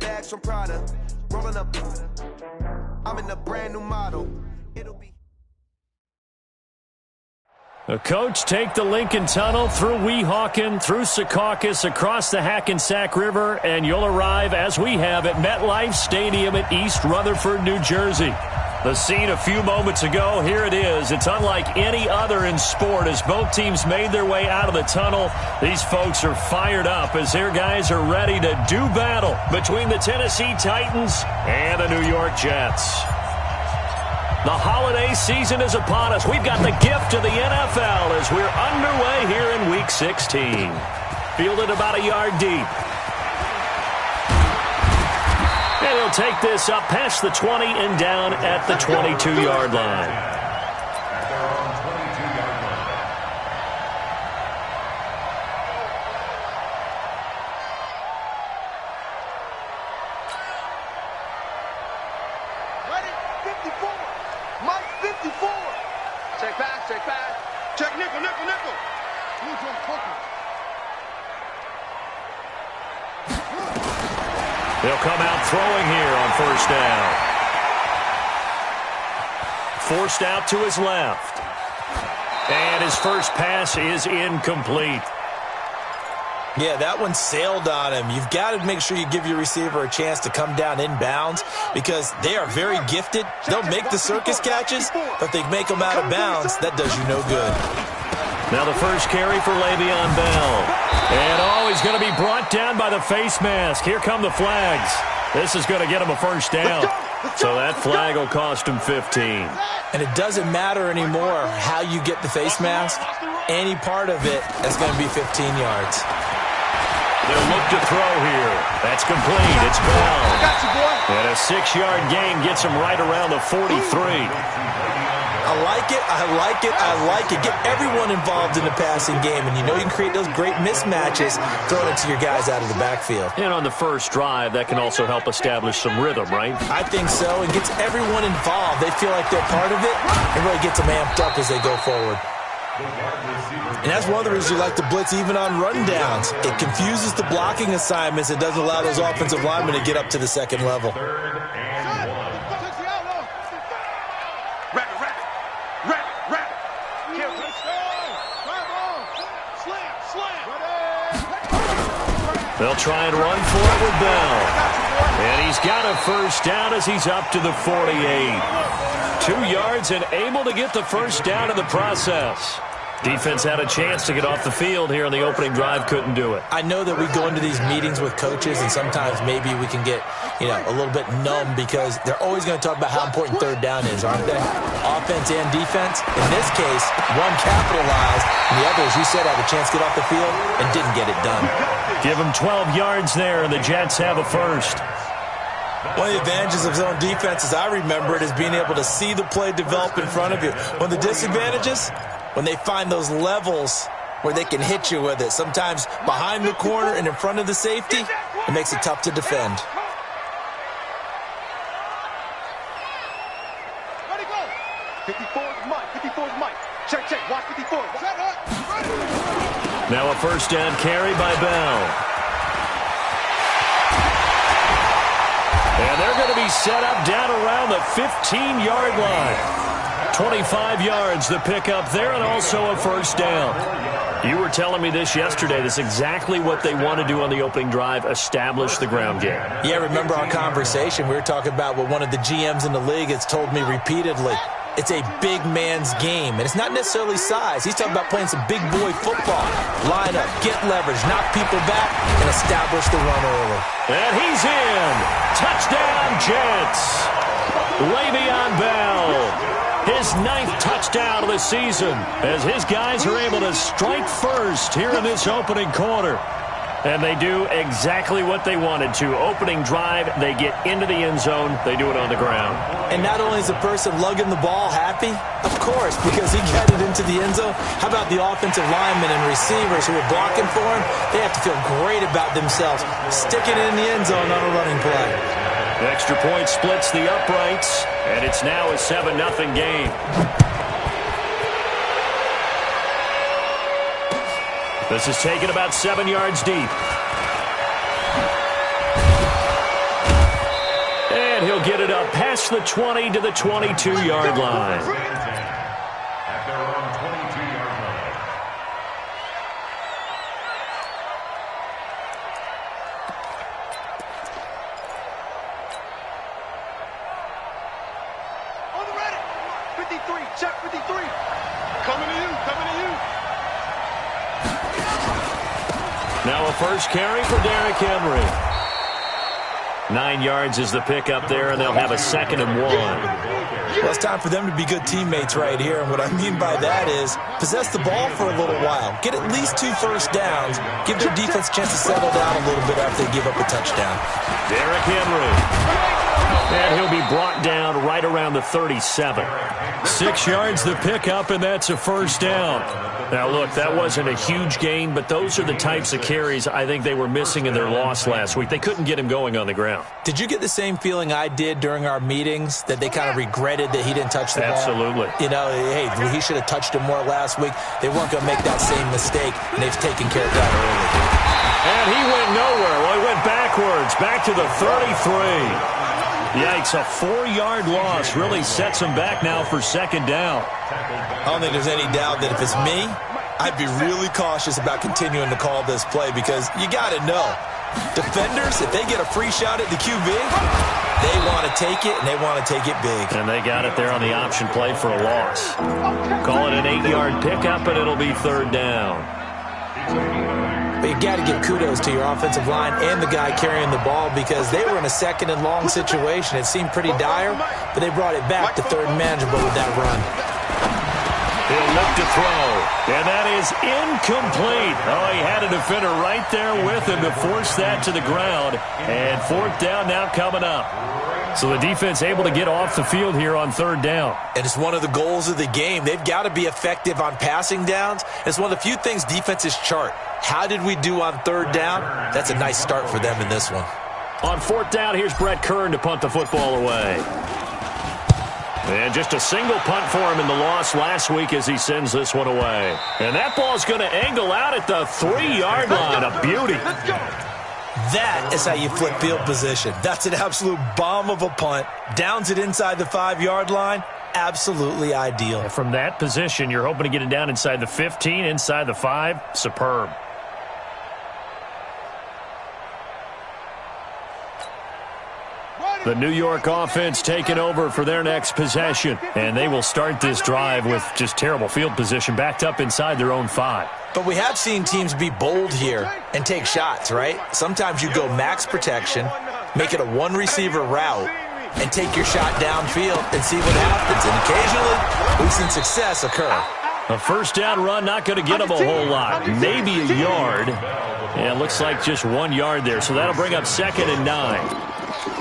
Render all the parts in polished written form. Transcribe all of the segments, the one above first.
bags from Prada. Rolling up. I'm in a brand new model. It'll be. The coach take the Lincoln Tunnel through Weehawken, through Secaucus, across the Hackensack River, and you'll arrive, as we have, at MetLife Stadium at East Rutherford, New Jersey. The scene a few moments ago, here it is. It's unlike any other in sport as both teams made their way out of the tunnel. These folks are fired up as their guys are ready to do battle between the Tennessee Titans and the New York Jets. The holiday season is upon us. We've got the gift of the NFL as we're underway here in Week 16. Fielded about a yard deep. And he'll take this up past the 20 and down at the 22-yard line. Check nickel. They'll come out throwing here on first down. Forced out to his left. And his first pass is incomplete. Yeah, that one sailed on him. You've got to make sure you give your receiver a chance to come down inbounds because they are very gifted. They'll make the circus catches, but if they make them out of bounds, that does you no good. Now the first carry for Le'Veon Bell. And, he's going to be brought down by the face mask. Here come the flags. This is going to get him a first down. So that flag will cost him 15. And it doesn't matter anymore how you get the face mask. Any part of it is going to be 15 yards. They'll look to throw here. That's complete. It's Bell. And a 6-yard gain gets him right around the 43. I like it. Get everyone involved in the passing game. And you know you can create those great mismatches throwing it to your guys out of the backfield. And on the first drive, that can also help establish some rhythm, right? I think so. It gets everyone involved. They feel like they're part of it. It really gets them amped up as they go forward. And that's one of the reasons you like to blitz even on rundowns. It confuses the blocking assignments. It doesn't allow those offensive linemen to get up to the second level. They'll try and run for it with Bell. And he's got a first down as he's up to the 48. 2 yards and able to get the first down in the process. Defense had a chance to get off the field here on the opening drive, couldn't do it. I know that we go into these meetings with coaches, and sometimes maybe we can get, a little bit numb because they're always going to talk about how important third down is, aren't they? Offense and defense. In this case, one capitalized, and the other, as you said, had a chance to get off the field and didn't get it done. Give them 12 yards there, and the Jets have a first. One of the advantages of zone defense, as I remember it, is being able to see the play develop in front of you. One of the disadvantages, when they find those levels where they can hit you with it, sometimes behind the corner and in front of the safety, it makes it tough to defend. Ready, go. 54 is Mike. Check. Watch 54. Now a first down carry by Bell. And they're going to be set up down around the 15-yard line. 25 yards the pickup there, and also a first down. You were telling me this yesterday. That's exactly what they want to do on the opening drive, establish the ground game. Yeah, remember our conversation. We were talking about what one of the GMs in the league has told me repeatedly. It's a big man's game, and it's not necessarily size. He's talking about playing some big boy football. Line up, get leverage, knock people back, and establish the run early. And he's in. Touchdown, Jets. Le'Veon Bell. His 9th touchdown of the season as his guys are able to strike first here in this opening quarter. And they do exactly what they wanted to. Opening drive, they get into the end zone. They do it on the ground. And not only is the person lugging the ball happy, of course, because he got it into the end zone. How about the offensive linemen and receivers who are blocking for him? They have to feel great about themselves, sticking it in the end zone on a running play. The extra point splits the uprights, and it's now a 7-0 game. This is taken about 7 yards deep. will get it up past the 20 to the 22-yard line. At their own 22-yard line. On the ready. 53, check 53. Coming to you, coming to you. Now a first carry for Derrick Henry. 9 yards is the pickup there, and they'll have a 2nd and 1. Well, it's time for them to be good teammates right here, and what I mean by that is possess the ball for a little while. Get at least 2 first downs. Give their defense a chance to settle down a little bit after they give up a touchdown. Derrick Henry. And he'll be brought down right around the 37. 6 yards the pickup, and that's a first down. Now, look, that wasn't a huge gain, but those are the types of carries I think they were missing in their loss last week. They couldn't get him going on the ground. Did you get the same feeling I did during our meetings, that they kind of regretted that he didn't touch the ball? Absolutely. You know, hey, he should have touched it more last week. They weren't going to make that same mistake, and they've taken care of that early. And he went nowhere. Well, he went backwards, back to the 33. Yikes, a 4-yard loss really sets him back now for 2nd down. I don't think there's any doubt that if it's me, I'd be really cautious about continuing to call this play because you got to know, defenders, if they get a free shot at the QB, they want to take it, and they want to take it big. And they got it there on the option play for a loss. Call it an 8-yard pickup, and it'll be 3rd down. But you got to give kudos to your offensive line and the guy carrying the ball because they were in a 2nd and long situation. It seemed pretty dire, but they brought it back to 3rd and manageable with that run. He'll look to throw, and that is incomplete. Oh, he had a defender right there with him to force that to the ground. And 4th down now coming up. So the defense able to get off the field here on 3rd down. And it's one of the goals of the game. They've got to be effective on passing downs. It's one of the few things defenses chart. How did we do on 3rd down? That's a nice start for them in this one. On 4th down, here's Brett Kern to punt the football away. And just a single punt for him in the loss last week as he sends this one away. And that ball's going to angle out at the 3-yard line. A beauty. That is how you flip field position. That's an absolute bomb of a punt. Downs it inside the 5-yard line. Absolutely ideal. From that position, you're hoping to get it down inside the 15, inside the 5. Superb. The New York offense taking over for their next possession. And they will start this drive with just terrible field position backed up inside their own 5. But we have seen teams be bold here and take shots, right? Sometimes you go max protection, make it a one-receiver route, and take your shot downfield and see what happens. And occasionally, we've seen success occur. A 1st down run, not going to get them a whole lot. Maybe a yard. Yeah, it looks like just 1 yard there. So that'll bring up 2nd and 9.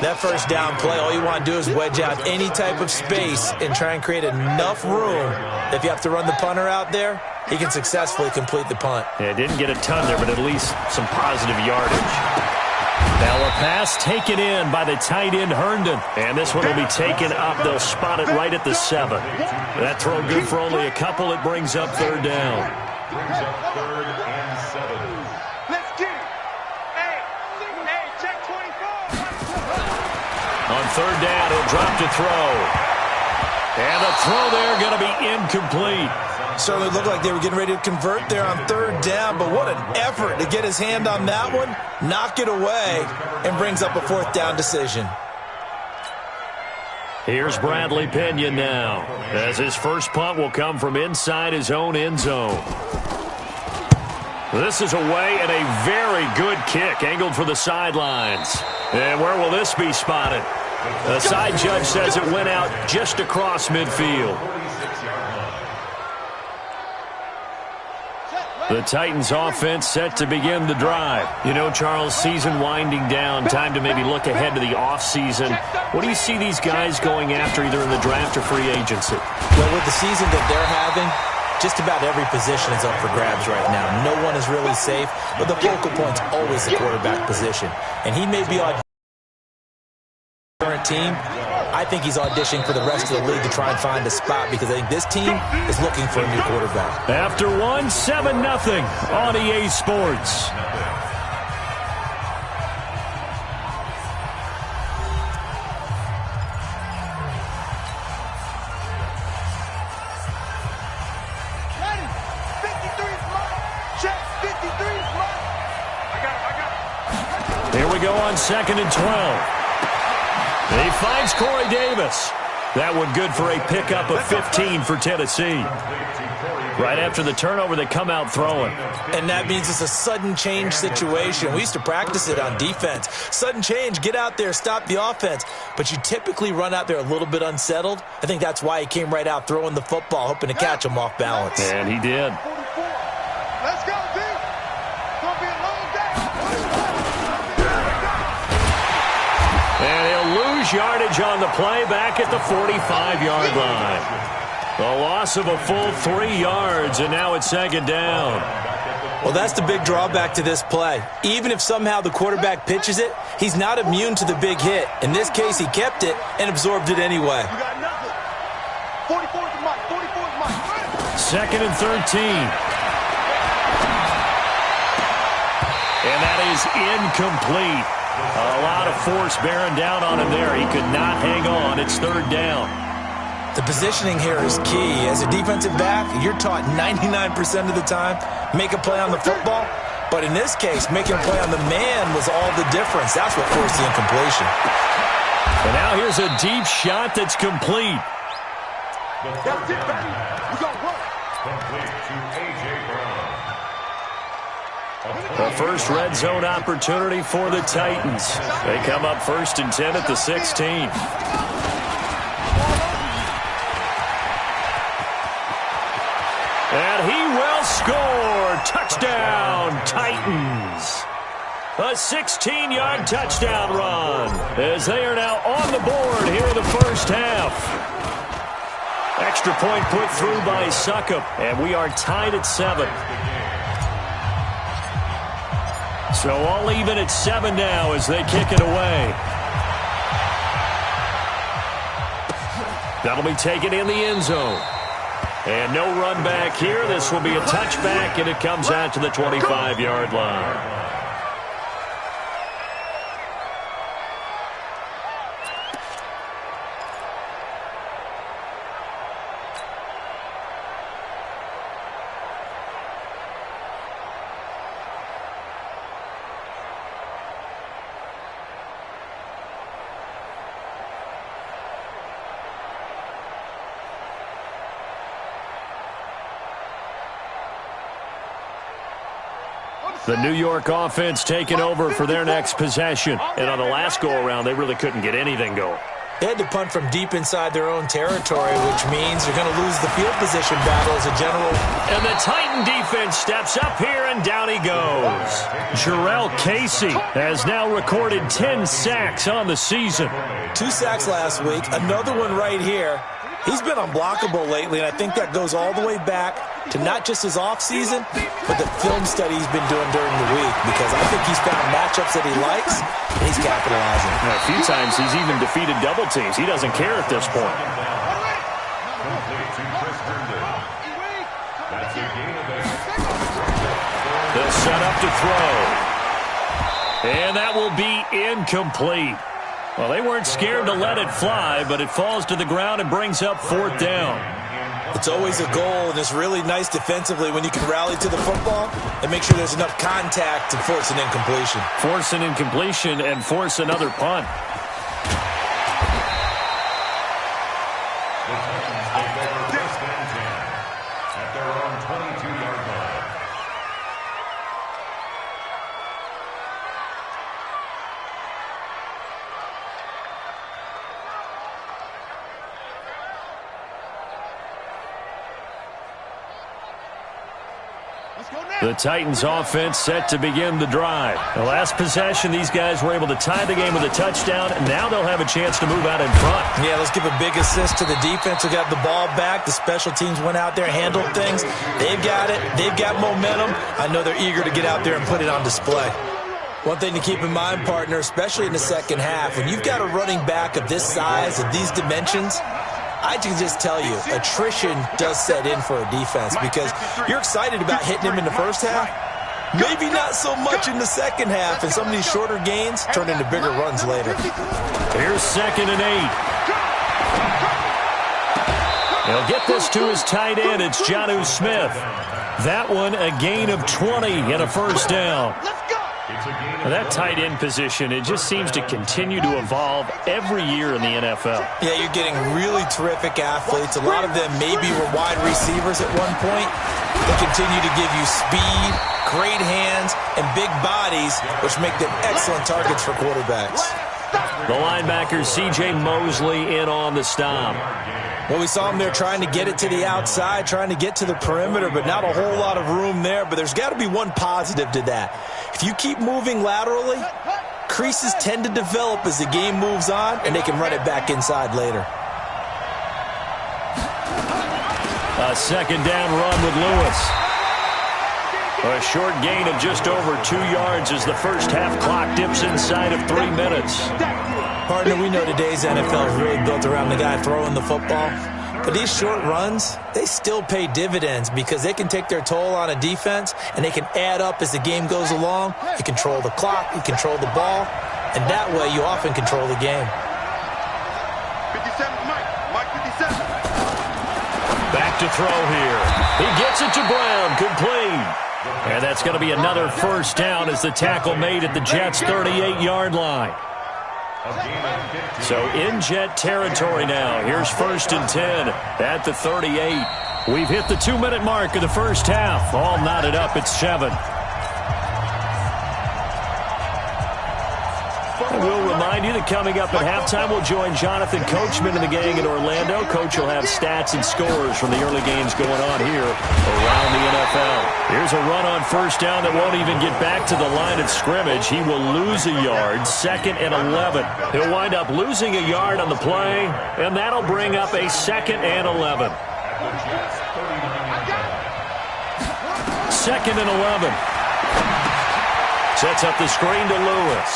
That 1st down play, all you want to do is wedge out any type of space and try and create enough room that if you have to run the punter out there, he can successfully complete the punt. Yeah, didn't get a ton there, but at least some positive yardage. Now a pass taken in by the tight end Herndon. And this one will be taken up. They'll spot it right at the 7. That throw good for only a couple. It brings up 3rd down. Brings up 3rd and 7. Let's get it. Hey, check 24. On 3rd down, he'll drop to throw. And the throw there going to be incomplete. Certainly looked like they were getting ready to convert there on 3rd down, but what an effort to get his hand on that one, knock it away, and brings up a 4th down decision. Here's Bradley Pinion now, as his first punt will come from inside his own end zone. This is away and a very good kick, angled for the sidelines. And where will this be spotted? The side judge says it went out just across midfield. The Titans offense set to begin the drive. You know, Charles, season winding down, time to maybe look ahead to the offseason. What do you see these guys going after either in the draft or free agency? Well, with the season that they're having, just about every position is up for grabs right now. No one is really safe, but the focal point's always the quarterback position. And he may be on current team. I think he's auditioning for the rest of the league to try and find a spot because I think this team is looking for a new quarterback. After 7-0 on EA Sports. we go on 2nd and 12. He finds Corey Davis. That one good for a pickup of 15 for Tennessee. Right after the turnover, they come out throwing. And that means it's a sudden change situation. We used to practice it on defense. Sudden change, get out there, stop the offense. But you typically run out there a little bit unsettled. I think that's why he came right out throwing the football, hoping to catch him off balance. And he did. Let's go, D. Gonna be a long day. And he'll lose yardage on the play back at the 45-yard line. A loss of a full 3 yards, and now it's 2nd down. Well, that's the big drawback to this play. Even if somehow the quarterback pitches it, he's not immune to the big hit. In this case, he kept it and absorbed it anyway. You got nothing. 44 is Mike. 44 is Mike. 2nd and 13. And that is incomplete. A lot of force bearing down on him there. He could not hang on. It's 3rd down. The positioning here is key. As a defensive back, you're taught 99% of the time, make a play on the football. But in this case, making a play on the man was all the difference. That's what forced the incompletion. And now here's a deep shot that's complete. That's it, baby. We gonna work. Complete to A.J. Brown. The first red zone opportunity for the Titans. They come up 1st and 10 at the 16. And he will score. Touchdown, Titans. A 16-yard touchdown run as they are now on the board here in the first half. Extra point put through by Succop, and we are tied at 7. So all even at 7 now as they kick it away. That'll be taken in the end zone. And no run back here. This will be a touchback, and it comes out to the 25-yard line. The New York offense taking over for their next possession. And on the last go-around, they really couldn't get anything going. They had to punt from deep inside their own territory, which means they're going to lose the field position battle as a general. And the Titan defense steps up here, and down he goes. Jarrell Casey has now recorded 10 sacks on the season. 2 sacks last week, another one right here. He's been unblockable lately, and I think that goes all the way back to not just his offseason, but the film study he's been doing during the week, because I think he's found matchups that he likes, and he's capitalizing. A few times he's even defeated double teams. He doesn't care at this point. They'll set up to throw. And that will be incomplete. Well, they weren't scared to let it fly, but it falls to the ground and brings up 4th down. It's always a goal, and it's really nice defensively when you can rally to the football and make sure there's enough contact to force an incompletion. Force an incompletion and force another punt. The Titans take over 1st and 10 at their own 22-yard line. The Titans offense set to begin the drive. The last possession, these guys were able to tie the game with a touchdown, and now they'll have a chance to move out in front. Yeah, let's give a big assist to the defense who got the ball back. The special teams went out there, handled things. They've got it. They've got momentum. I know they're eager to get out there and put it on display. One thing to keep in mind, partner, especially in the second half, when you've got a running back of this size, of these dimensions, I can just tell you, attrition does set in for a defense because you're excited about hitting him in the first half. Maybe not so much in the second half, and some of these shorter gains turn into bigger runs later. Here's 2nd and 8. He'll get this to his tight end. It's Jonnu Smith. That one a gain of 20 and a first down. Let's go. That tight end position, it just seems to continue to evolve every year in the NFL. Yeah, you're getting really terrific athletes. A lot of them maybe were wide receivers at one point. They continue to give you speed, great hands, and big bodies, which make them excellent targets for quarterbacks. The linebacker, C.J. Mosley, in on the stop. Well, we saw him there trying to get it to the outside, trying to get to the perimeter, but not a whole lot of room there. But there's got to be one positive to that. If you keep moving laterally, creases tend to develop as the game moves on, and they can run it back inside later. A second down run with Lewis. A short gain of just over 2 yards as the first half clock dips inside of 3 minutes. Partner, we know today's NFL is really built around the guy throwing the football. But these short runs, they still pay dividends because they can take their toll on a defense and they can add up as the game goes along. You control the clock, you control the ball, and that way you often control the game. 57, Mike 57. Back to throw here. He gets it to Brown, complete. And that's going to be another first down as the tackle made at the Jets' 38-yard line. So in Jet territory now. Here's 1st and 10 at the 38. We've hit the 2-minute mark of the first half. All knotted up at 7. And we'll remind you that coming up at halftime, we'll join Jonathan Coachman and the gang in Orlando. Coach will have stats and scores from the early games going on here around the NFL. Here's a run on first down that won't even get back to the line of scrimmage. He will lose a yard, 2nd and 11. He'll wind up losing a yard on the play, and that'll bring up a 2nd and 11. 2nd and 11. Sets up the screen to Lewis.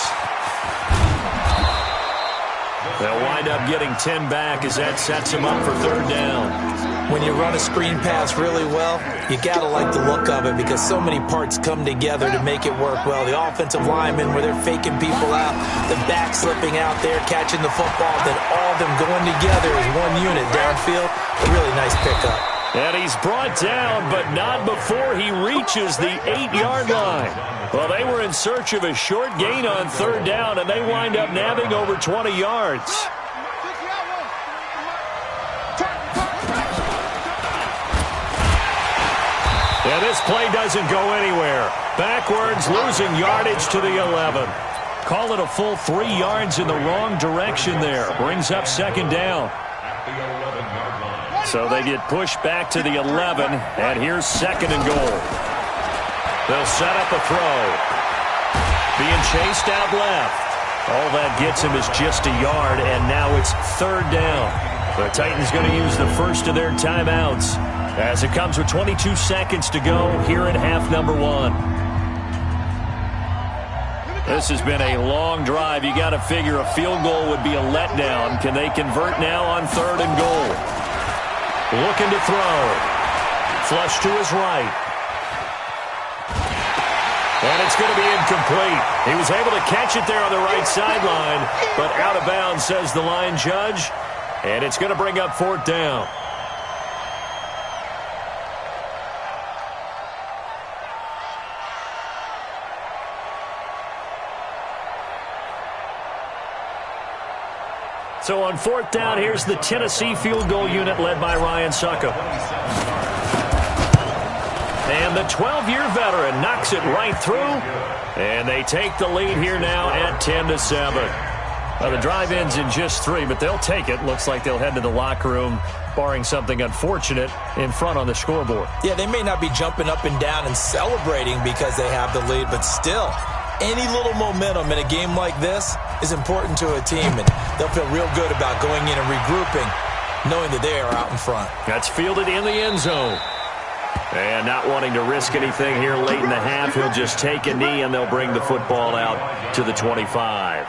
They'll wind up getting 10 back as that sets him up for 3rd down. When you run a screen pass really well, you got to like the look of it because so many parts come together to make it work well. The offensive linemen, where they're faking people out, the back slipping out there, catching the football, then all of them going together as one unit downfield. A really nice pickup. And he's brought down, but not before he reaches the 8-yard line. Well, they were in search of a short gain on 3rd down, and they wind up nabbing over 20 yards. Yeah, this play doesn't go anywhere. Backwards, losing yardage to the 11. Call it a full 3 yards in the wrong direction there. Brings up 2nd down. So they get pushed back to the 11, and here's 2nd and goal. They'll set up a throw. Being chased out left. All that gets him is just a yard, and now it's 3rd down. The Titans going to use the first of their timeouts as it comes with 22 seconds to go here in half number 1. This has been a long drive. You got to figure a field goal would be a letdown. Can they convert now on 3rd and goal? Looking to throw. Flush to his right. And it's going to be incomplete. He was able to catch it there on the right sideline, but out of bounds, says the line judge. And it's going to bring up 4th down. So on 4th down, here's the Tennessee field goal unit led by Ryan Suckup. And the 12-year veteran knocks it right through. And they take the lead here now at 10-7. Well, the drive ends in just 3, but they'll take it. Looks like they'll head to the locker room, barring something unfortunate, in front on the scoreboard. Yeah, they may not be jumping up and down and celebrating because they have the lead, but still, any little momentum in a game like this is important to a team, and they'll feel real good about going in and regrouping, knowing that they are out in front. That's fielded in the end zone. And not wanting to risk anything here late in the half, he'll just take a knee, and they'll bring the football out to the 25.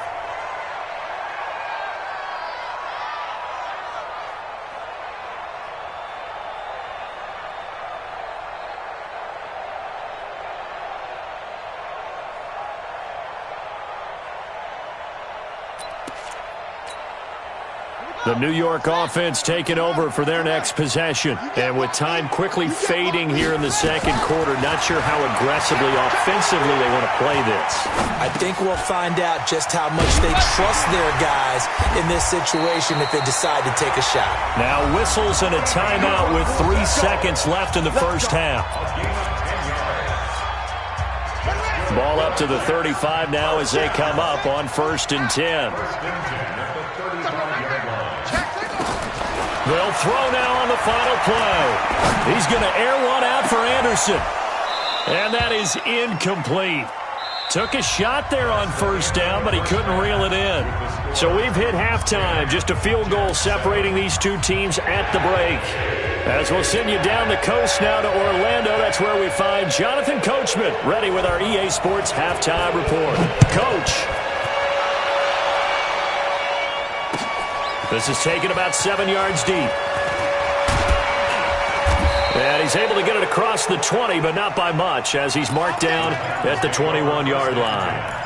The New York offense taking over for their next possession. And with time quickly fading here in the second quarter, not sure how aggressively, offensively they want to play this. I think we'll find out just how much they trust their guys in this situation if they decide to take a shot. Now whistles and a timeout with 3 seconds left in the first half. Ball up to the 35 now as they come up on 1st and 10. They'll throw now on the final play. He's going to air one out for Anderson. And that is incomplete. Took a shot there on 1st down, but he couldn't reel it in. So we've hit halftime. Just a field goal separating these two teams at the break. As we'll send you down the coast now to Orlando, that's where we find Jonathan Coachman, ready with our EA Sports Halftime Report. Coach. This is taken about 7 yards deep. And he's able to get it across the 20, but not by much, as he's marked down at the 21-yard line.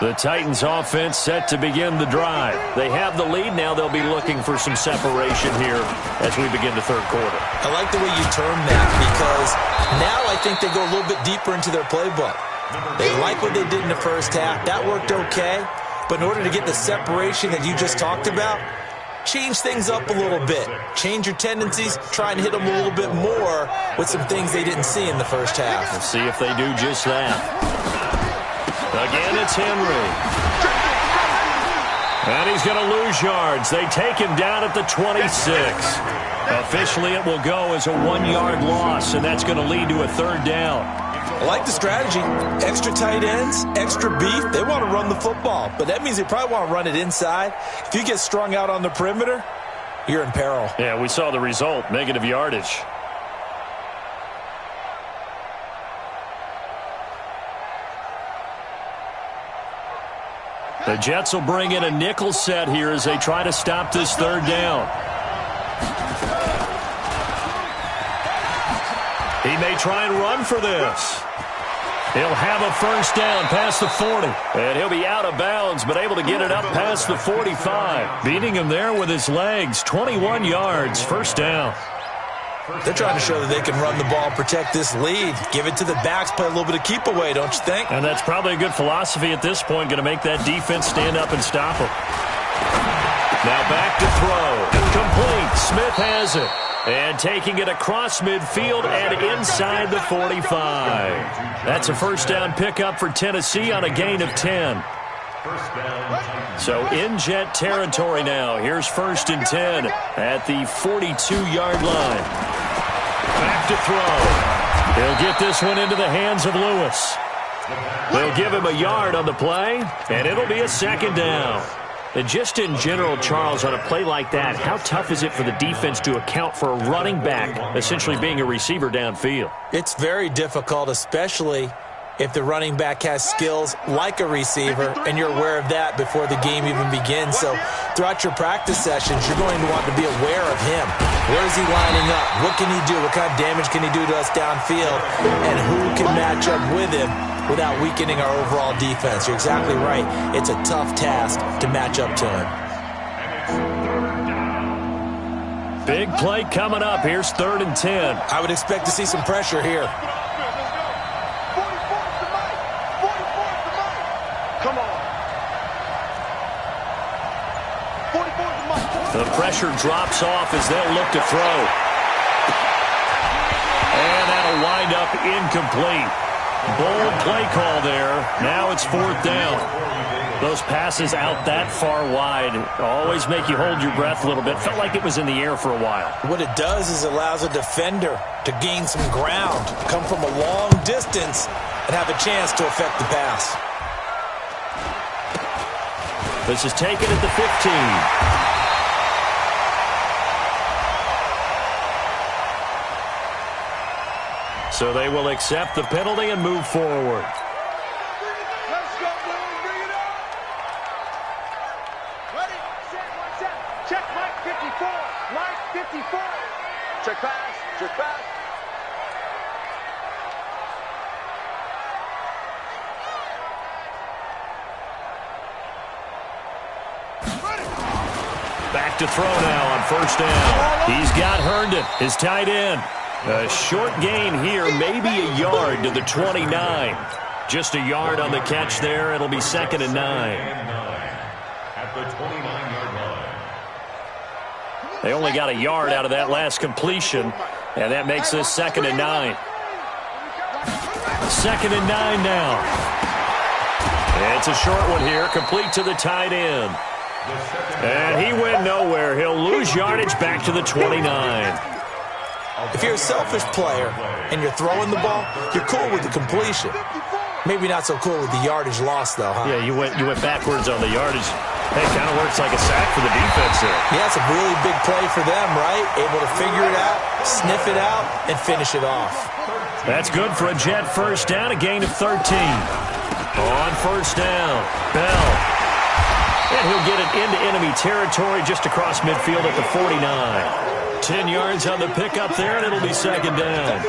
The Titans offense set to begin the drive. They have the lead. Now they'll be looking for some separation here as we begin the third quarter. I like the way you term that because now I think they go a little bit deeper into their playbook. They like what they did in the first half. That worked okay. But in order to get the separation that you just talked about, change things up a little bit. Change your tendencies. Try and hit them a little bit more with some things they didn't see in the first half. We'll see if they do just that. Again, it's Henry. And he's going to lose yards. They take him down at the 26. Officially, it will go as a 1-yard loss, and that's going to lead to a 3rd down. I like the strategy. Extra tight ends, extra beef. They want to run the football, but that means they probably want to run it inside. If you get strung out on the perimeter, you're in peril. Yeah, we saw the result, negative yardage. The Jets will bring in a nickel set here as they try to stop this 3rd down. He may try and run for this. He'll have a 1st down past the 40. And he'll be out of bounds, but able to get it up past the 45. Beating him there with his legs. 21 yards, 1st down. They're trying to show that they can run the ball, protect this lead. Give it to the backs, play a little bit of keep away, don't you think? And that's probably a good philosophy at this point, going to make that defense stand up and stop them. Now back to throw. Complete. Smith has it. And taking it across midfield and inside the 45. That's a 1st down pickup for Tennessee on a gain of 10. So in Jet territory now. Here's 1st and 10 at the 42-yard line. Back to throw. He'll get this one into the hands of Lewis. They'll give him a yard on the play, and it'll be a 2nd down. And just in general, Charles, on a play like that, how tough is it for the defense to account for a running back essentially being a receiver downfield? It's very difficult, especially if the running back has skills like a receiver, and you're aware of that before the game even begins. So throughout your practice sessions, you're going to want to be aware of him. Where is he lining up? What can he do? What kind of damage can he do to us downfield? And who can match up with him without weakening our overall defense? You're exactly right. It's a tough task to match up to him. Big play coming up. Here's 3rd and 10. I would expect to see some pressure here. The pressure drops off as they'll look to throw. And that'll wind up incomplete. Bold play call there. Now it's 4th down. Those passes out that far wide always make you hold your breath a little bit. Felt like it was in the air for a while. What it does is it allows a defender to gain some ground, come from a long distance, and have a chance to affect the pass. This is taken at the 15. So they will accept the penalty and move forward. Let's go, Billy. Bring it up. Ready, set, 1 set. Check, Mike 54. Mike 54. Trick pass. Back to throw now on first down. He's got Herndon, his tight end. A short gain here, maybe a yard to the 29. Just a yard on the catch there. It'll be 2nd and 9. At the 29-yard line. They only got a yard out of that last completion, and that makes this 2nd and 9. 2nd and 9 now. It's a short one here, complete to the tight end. And he went nowhere. He'll lose yardage back to the 29. If you're a selfish player and you're throwing the ball, you're cool with the completion. Maybe not so cool with the yardage loss, though, huh? Yeah, you went backwards on the yardage. Hey, it kind of works like a sack for the defense there. Yeah, it's a really big play for them, right? Able to figure it out, sniff it out, and finish it off. That's good for a Jet first down, a gain of 13. On first down, Bell. And he'll get it into enemy territory just across midfield at the 49. 10 yards on the pickup there, and it'll be 2nd down.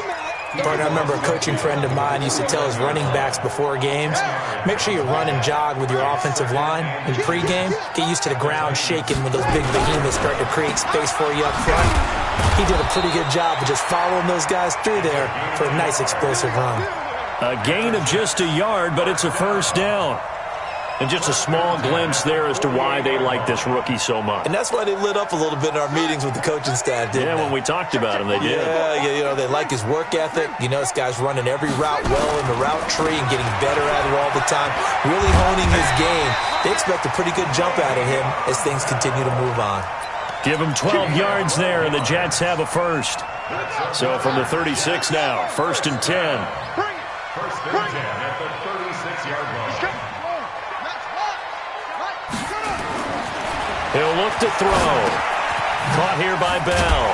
Partner, I remember a coaching friend of mine used to tell his running backs before games, make sure you run and jog with your offensive line in pregame. Get used to the ground shaking when those big behemoths start to create space for you up front. He did a pretty good job of just following those guys through there for a nice explosive run. A gain of just a yard, but it's a first down. And just a small glimpse there as to why they like this rookie so much. And that's why they lit up a little bit in our meetings with the coaching staff, didn't they? When we talked about him, they did. Yeah, they like his work ethic. You know, this guy's running every route well in the route tree and getting better at it all the time, really honing his game. They expect a pretty good jump out of him as things continue to move on. Give him 12 yards there, and the Jets have a first. So from the 36 now, 1st and 10. First and 10 at the 36-yard line. He'll look to throw. Caught here by Bell.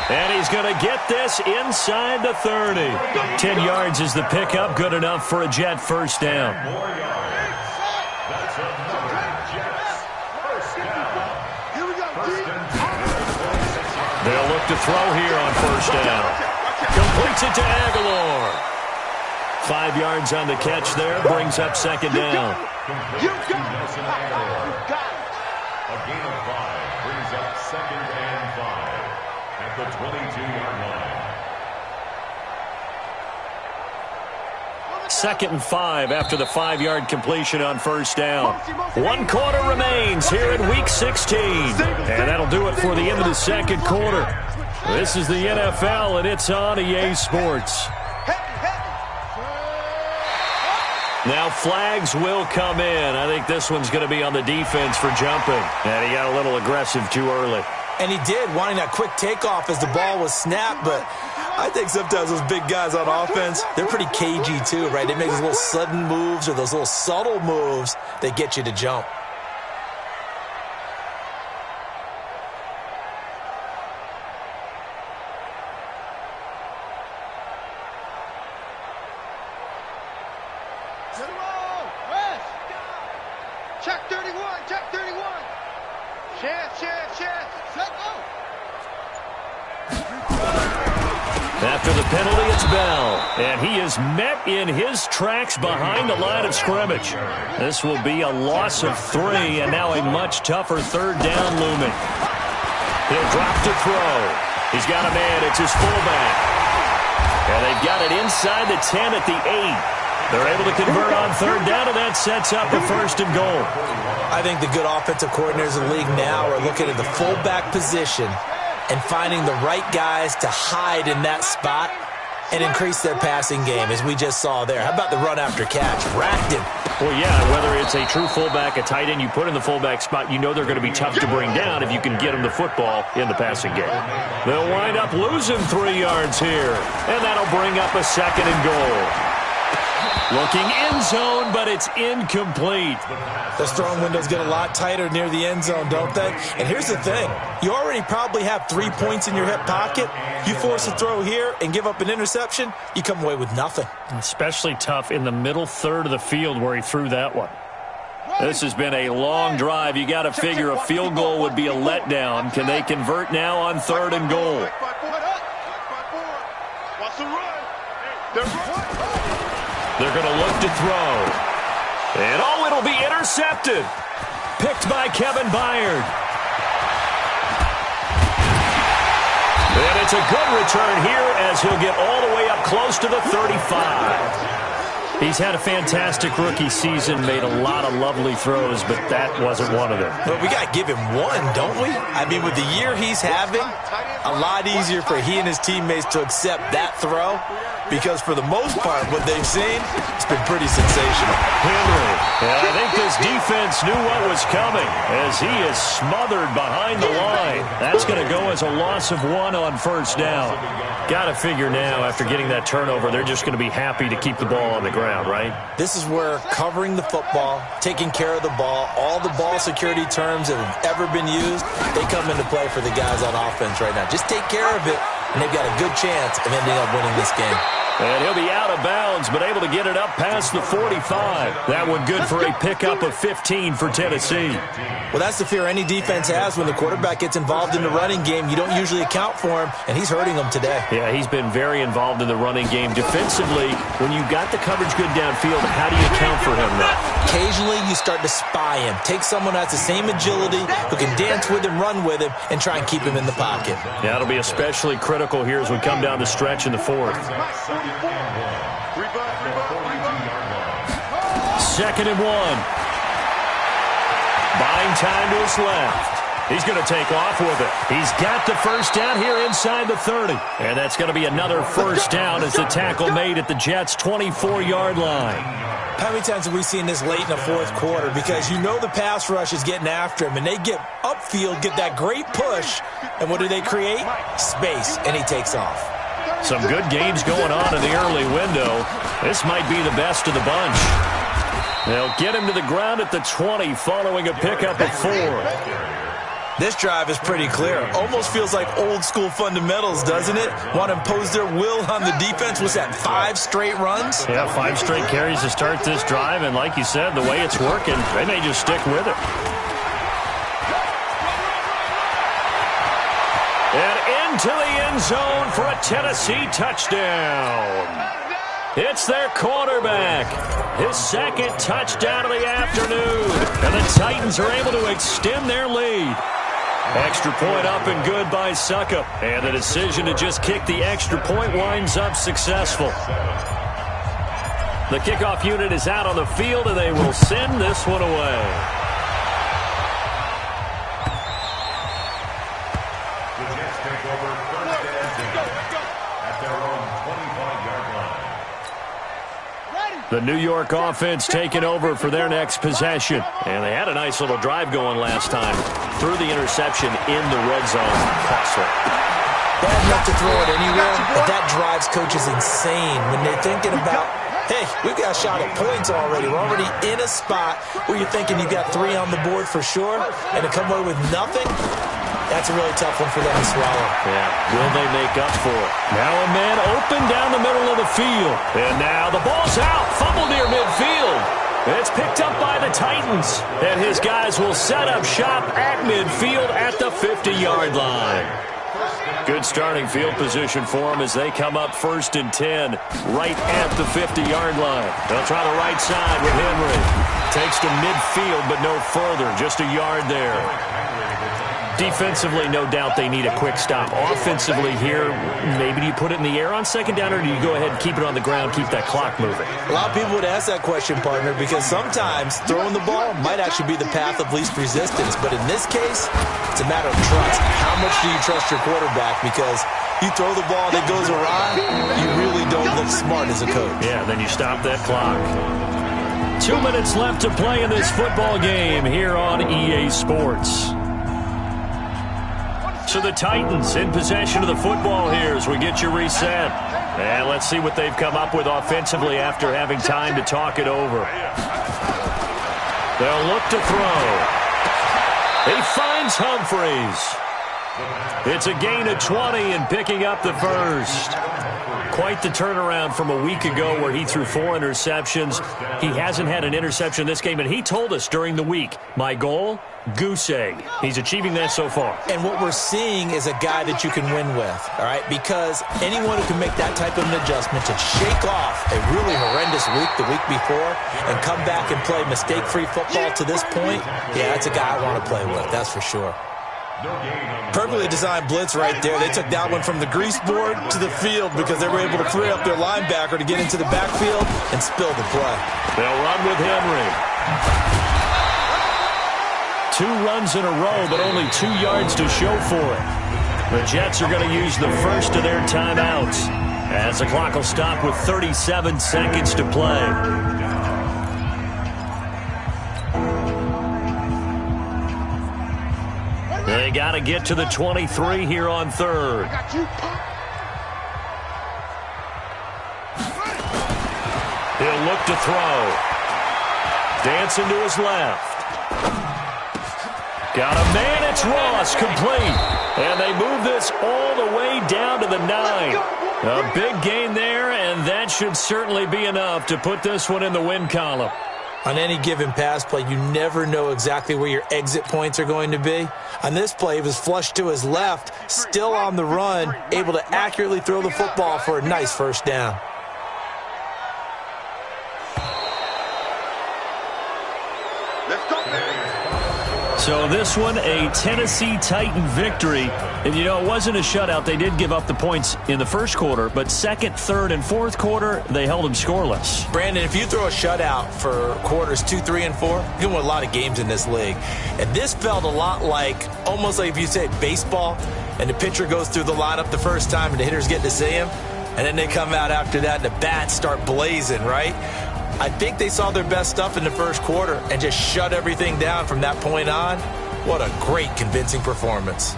And he's going to get this inside the 30. 10 yards is the pickup. Good enough for a Jet first down. More yards. That's another Jets first down. First and 10. They'll look to throw here on first down. Completes it to Aguilar. 5 yards on the catch there. Brings up 2nd down. A gain of 5 brings up 2nd and 5 at the 22-yard line. 2nd and 5 after the 5-yard completion on first down. 1 quarter remains here in Week 16. And that'll do it for the end of the 2nd quarter. This is the NFL, and it's on EA Sports. Now flags will come in. I think this one's going to be on the defense for jumping. And he got a little aggressive too early. And he did, wanting that quick takeoff as the ball was snapped. But I think sometimes those big guys on offense, they're pretty cagey too, right? They make those little sudden moves or those little subtle moves that get you to jump. Check 31, check 31. Chance. Set go. After the penalty, it's Bell. And he is met in his tracks behind the line of scrimmage. This will be a loss of 3, and now a much tougher 3rd down looming. He'll drop to throw. He's got a man. It's his fullback. And they've got it inside the 10 at the 8. They're able to convert on 3rd down, and that sets up a 1st and goal. I think the good offensive coordinators in the league now are looking at the fullback position and finding the right guys to hide in that spot and increase their passing game, as we just saw there. How about the run after catch? Racked him. Well, yeah, whether it's a true fullback, a tight end you put in the fullback spot, you know they're going to be tough to bring down if you can get them the football in the passing game. They'll wind up losing 3 yards here, and that'll bring up a 2nd and goal. Looking end zone, but it's incomplete. Those throwing windows get a lot tighter near the end zone, don't they? And here's the thing. You already probably have 3 points in your hip pocket. You force a throw here and give up an interception, you come away with nothing. Especially tough in the middle 3rd of the field where he threw that one. This has been a long drive. You got to figure a field goal would be a letdown. Can they convert now on 3rd and goal? They're going to look to throw. And, oh, it'll be intercepted. Picked by Kevin Byard. And it's a good return here as he'll get all the way up close to the 35. He's had a fantastic rookie season, made a lot of lovely throws, but that wasn't one of them. But we got to give him one, don't we? I mean, with the year he's having, a lot easier for he and his teammates to accept that throw because for the most part, what they've seen, it's been pretty sensational. Henry, and I think this defense knew what was coming as he is smothered behind the line. That's going to go as a loss of 1 on first down. Got to figure now, after getting that turnover, they're just going to be happy to keep the ball on the ground, right? This is where covering the football, taking care of the ball, all the ball security terms that have ever been used, they come into play for the guys on offense right now. Just take care of it, and they've got a good chance of ending up winning this game. And he'll be out of bounds, but able to get it up past the 45. That one good for a pickup of 15 for Tennessee. Well, that's the fear any defense has when the quarterback gets involved in the running game. You don't usually account for him, and he's hurting them today. Yeah, he's been very involved in the running game. Defensively, when you got the coverage good downfield, how do you account for him now? Occasionally, you start to spy him. Take someone who has the same agility, who can dance with him, run with him, and try and keep him in the pocket. Yeah, it'll be especially critical here as we come down the stretch in the fourth. 2nd and 1. Buying time to his left. He's going to take off with it. He's got the first down here inside the 30. And that's going to be another first down as the tackle made at the Jets' 24-yard line. How many times have we seen this late in the fourth quarter? Because you know the pass rush is getting after him, and they get upfield, get that great push, and what do they create? Space, and he takes off. Some good games going on in the early window. This might be the best of the bunch. They'll get him to the ground at the 20 following a pickup of 4. This drive is pretty clear. Almost feels like old school fundamentals, doesn't it? Want to impose their will on the defense. Was that 5 straight runs? Yeah, 5 straight carries to start this drive, and like you said, the way it's working, they may just stick with it. And into the end zone for a Tennessee touchdown. It's their quarterback. His 2nd touchdown of the afternoon. And the Titans are able to extend their lead. Extra point up and good by Suckup. And the decision to just kick the extra point winds up successful. The kickoff unit is out on the field, and they will send this one away. The New York offense taking over for their next possession. And they had a nice little drive going last time. Threw the interception in the red zone. Costly. Bad enough to throw it anywhere, but that drives coaches insane when they're thinking about, hey, we've got a shot at points already. We're already in a spot where you're thinking you've got 3 on the board for sure, and to come away with nothing, that's a really tough one for them to swallow. Yeah, will they make up for it? Now a man open down the middle of the field. And now the ball's out. Fumble near midfield. It's picked up by the Titans. And his guys will set up shop at midfield at the 50-yard line. Good starting field position for them as they come up 1st and 10 right at the 50-yard line. They'll try the right side with Henry. Takes to midfield, but no further. Just a yard there. Defensively, no doubt they need a quick stop. Offensively here, maybe do you put it in the air on 2nd down, or do you go ahead and keep it on the ground, keep that clock moving? A lot of people would ask that question, partner, because sometimes throwing the ball might actually be the path of least resistance. But in this case, it's a matter of trust. How much do you trust your quarterback? Because you throw the ball and it goes awry, you really don't look smart as a coach. Yeah, then you stop that clock. 2 minutes left to play in this football game here on EA Sports. So the Titans in possession of the football here as we get you reset. And let's see what they've come up with offensively after having time to talk it over. They'll look to throw. He finds Humphreys. It's a gain of 20 and picking up the first. quite the turnaround from a week ago where he threw 4 interceptions. He hasn't had an interception this game, and he told us during the week, my goal, goose egg. He's achieving that so far. And what we're seeing is a guy that you can win with, all right? Because anyone who can make that type of an adjustment to shake off a really horrendous week the week before and come back and play mistake-free football to this point, yeah, that's a guy I want to play with, that's for sure. Perfectly designed blitz right there. They took that one from the grease board to the field because they were able to free up their linebacker to get into the backfield and spill the play. They'll run with Henry. 2 runs in a row, but only 2 yards to show for it. The Jets are going to use the first of their timeouts as the clock will stop with 37 seconds to play. They got to get to the 23 here on 3rd. He'll look to throw. Dancing to his left. Got a man, it's Ross, complete. And they move this all the way down to the 9. A big gain there, and that should certainly be enough to put this one in the win column. On any given pass play, you never know exactly where your exit points are going to be. On this play, he was flushed to his left, still on the run, able to accurately throw the football for a nice first down. So this one, a Tennessee Titan victory. And, you know, it wasn't a shutout. They did give up the points in the first quarter, but second, third, and fourth quarter, they held them scoreless. Brandon, if you throw a shutout for quarters 2, 3, and 4, you can win a lot of games in this league. And this felt a lot like, almost like if you say baseball, and the pitcher goes through the lineup the first time and the hitters get to see him, and then they come out after that and the bats start blazing, right? I think they saw their best stuff in the first quarter and just shut everything down from that point on. What a great, convincing performance.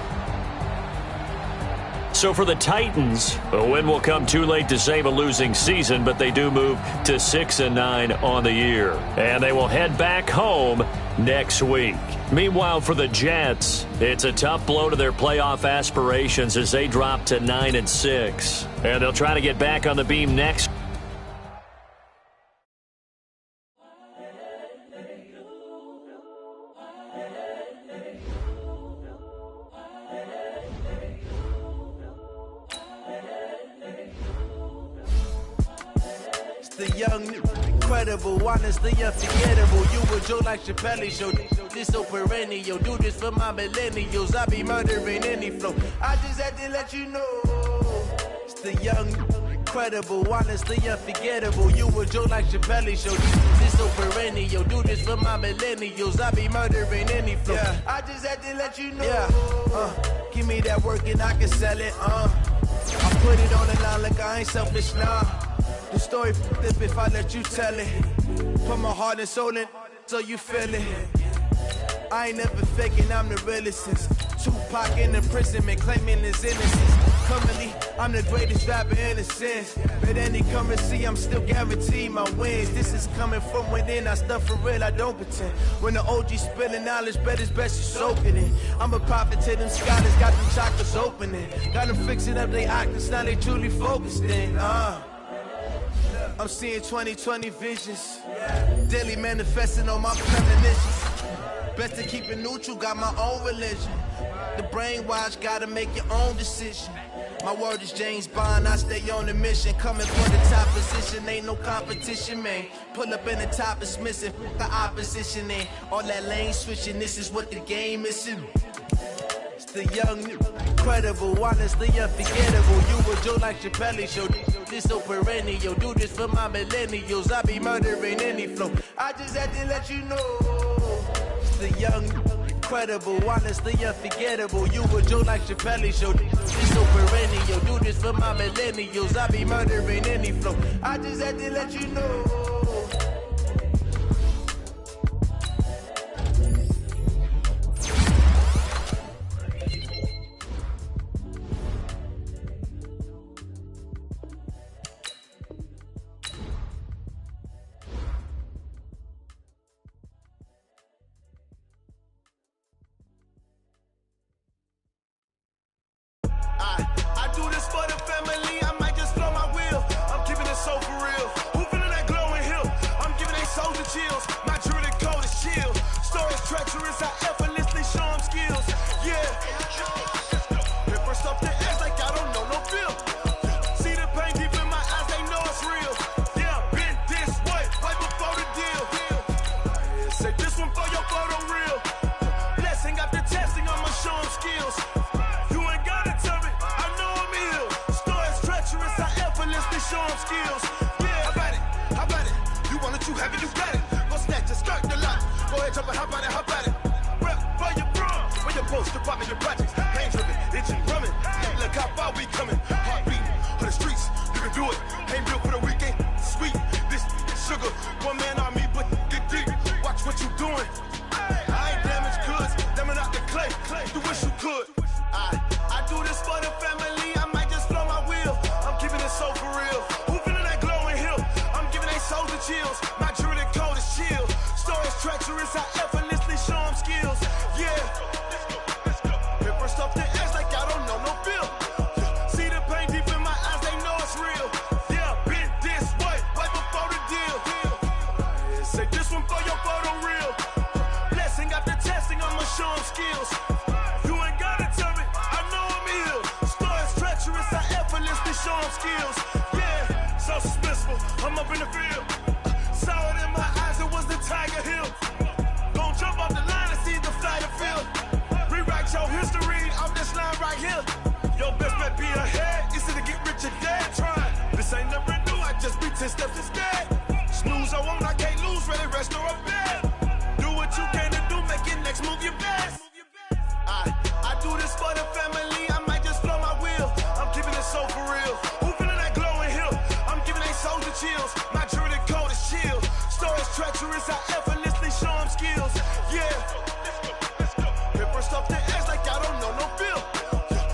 So for the Titans, a win will come too late to save a losing season, but they do move to 6-9 on the year. And they will head back home next week. Meanwhile, for the Jets, it's a tough blow to their playoff aspirations as they drop to 9-6. And they'll try to get back on the beam next. The young, incredible, honestly unforgettable. You a Joe like Chappelle show. This so perennial. Do this for my millennials. I be murdering any flow. I just had to let you know. It's the young, incredible, honestly unforgettable. You a Joe like Chappelle show. This so perennial. Do this for my millennials. I be murdering any flow. Yeah. I just had to let you know. Yeah. Give me that work and I can sell it. I put it on the line like I ain't selfish now. The story if I let you tell it. Put my heart and soul in so you feel it. I ain't never faking, I'm the realest since Tupac in imprisonment, claiming his innocence. Currently, I'm the greatest rapper in a sense. But any currency, I'm still guaranteed my wins. This is coming from within, I stuff for real, I don't pretend. When the OG spilling knowledge, bet it's best you soak it in. I'm a prophet to them scholars, got them chakras opening. Got them fixing up they octaves, now they truly focused in. I'm seeing 2020 visions. Daily manifesting on my premonitions. Best to keep it neutral, got my own religion. The brainwash, gotta make your own decision. My word is James Bond, I stay on the mission. Coming for the top position, ain't no competition, man. Pull up in the top, it's missing, the opposition in. All that lane switching, this is what the game is in. It's the young, incredible, honestly unforgettable. You a Joe like Chappelle show. This so perennial. Do this for my millennials. I be murdering any flow. I just had to let you know. It's the young, incredible, honestly unforgettable. You a Joe like Chappelle show. This so perennial. Do this for my millennials. I be murdering any flow. I just had to let you know. I do this for the family, I might just blow my wheel. show them skills. Yeah, how about it? How about it? You want it, you have it, you got it. Go snatch it, skirt the lot. Go ahead, jump it, how about it? How about it? Rep for your bra, where your post, department, your projects. Pain driven, itching, drumming. Look how far we coming. Heartbeat on the streets, you can do it. Ain't built for the weekend. Sweet, this sugar, one man army, but get deep. Watch what you doing. I ain't damaged goods, damn out the clay. You wish you could. I do this for the family. I might just blow my wheel. I'm keeping it so for real. Who feeling that glowing hill? I'm giving they souls the chills. My jewelry code is chill. Stories treacherous, I effortlessly show them skills. Yeah. Paper stuff the edge like I don't know no feel. See the pain deep in my eyes, they know it's real. Yeah, been this way, right before the deal. Say this one for your photo reel. Blessing after testing, I'ma show them skills. You ain't gotta tell me, I know I'm ill. Stories treacherous, I effortlessly show them skills. Yeah, so suspenseful, I'm up in the field. Saw it in my eyes, it was the Tiger Hill. Gon' jump off the line and see the fly the field. Rewrite your history off this line right here. Your best bet be ahead, easy to get rich or dead. Try, this ain't never new, I just be 10 steps instead. Snooze I won't, I can't lose, ready, rest or a bed. Do what you can to do, make it next move your best. I do this for the family, I might just blow my wheel. I'm keeping it so for real. Who feeling that glowing hill? I'm giving they souls the chills. My jewelry code is chill. Stories treacherous, I effortlessly show them skills. Yeah. Paper stuff the edge like I don't know no feel.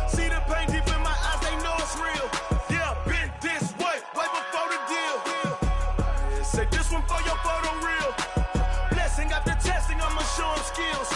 See the pain deep in my eyes, they know it's real. Yeah, been this way, way before the deal. Say this one for your photo reel. Blessing after testing, I'ma show them skills.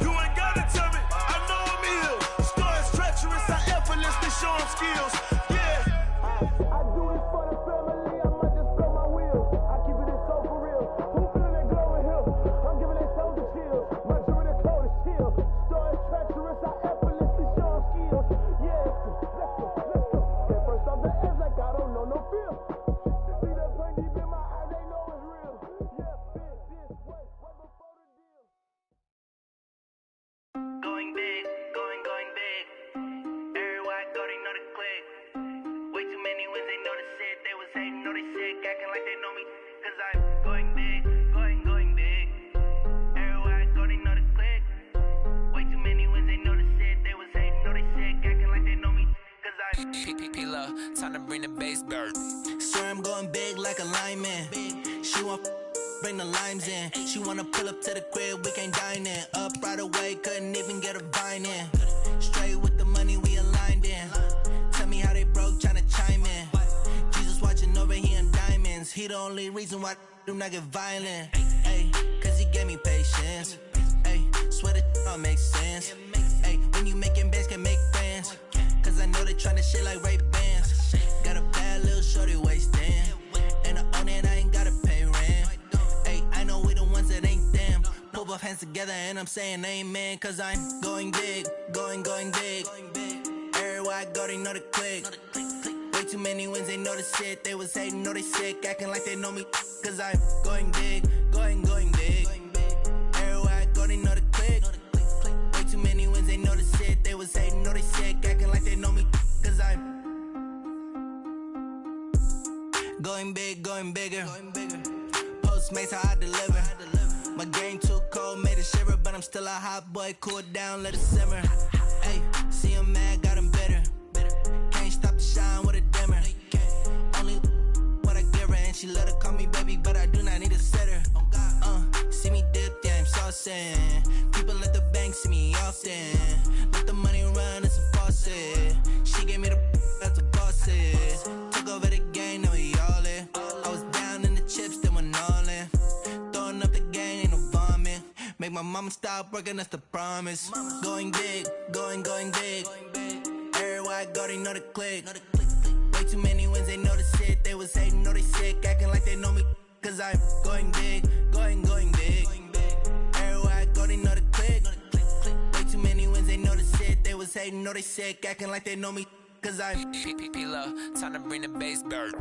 You ain't gotta tell me, I know I'm ill. Stories treacherous, I effortlessly show them skills. Yeah. I do this for the family, I might just blow my wheel. I keep it so for real. Who feeling that glowing hill? I'm giving they souls the chills. My jewelry code is chill. Stories treacherous, I effortlessly show them skills. Yeah, let's go. Get first off the edge like I don't know no feel. See that pain deep in my eyes, they know it's real. Yeah, been this way, way before the deal. Going big, going big. Everywhere I go, they know the click. Way too many wins, they know the shit. They was hating, know they sick, acting like they know me. Cause I'm going big, going big. Everywhere I go, they know the click. Way too many wins, they know the shit. They was hating, know they sick, acting like they know me. Cause I'm P-P-P-Love, time to bring the bass bird. Swear I'm going big like a lineman. She want bring the limes in. She wanna pull up to the crib, we can't dine in. Up right away, couldn't even get a vine in. Straight with the money we aligned in. Tell me how they broke, tryna chime in. Jesus watching over here in diamonds. He the only reason why do not get violent. Ay, cause he gave me patience. Ay, swear that all makes sense. Ay, when you making bands, can make friends. Cause I know they tryna shit like Ray Bans. Got a bad little shorty wasting. And I own it, I ain't gotta pay rent. Ay, I know we the ones that ain't them. Pull both hands together and I'm saying amen. Cause I'm going big, going big. Everywhere I go, they know the click. Way too many wins, they know the shit. They was hating, know they sick, acting like they know me. Cause I'm going big, going big. Everywhere I go, they know the click. Way too many wins, they know the shit. They was hating, know they sick, acting like they know me. Cause I'm going big, going bigger. Postmates, how I deliver. My game too cold, made it shiver. But I'm still a hot boy, cool down, let it simmer. Hey, see him mad, got him bitter. Can't stop the shine with a dimmer. Only what I give her, and she let her call me baby, but I do not need a sitter. See me dip, yeah, I'm saucing. People at the bank see me often. Let the money run, it's a faucet. She gave me the that's a boss is. Took over the game, now we all in. I was down in the chips, then went all in. Throwing up the game, ain't no vomit. Make my mama stop working, that's the promise. Going big, going big. Everywhere I go, they know the click. Way too many wins, they know the shit. They was hating, know they sick, acting like they know me. Cause I'm going big, going big. Everywhere I go, they know the click. Way too many wins, they know the shit. They was hating, know they sick, acting like they know me. Cause I'm P-P-P-Love, time to bring the bass bird.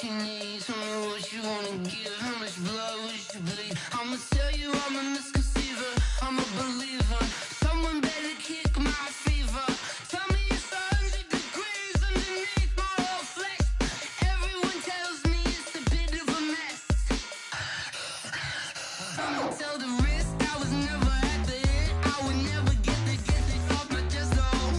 what you need, tell me what you wanna give, how much blood would you bleed? I'ma tell you I'm a misconceiver, I'm a believer. Someone better kick my fever. Tell me it's 100 degrees underneath my whole flesh. Everyone tells me it's a bit of a mess. I'ma tell the wrist I was never at the hit. I would never get it off my chest though.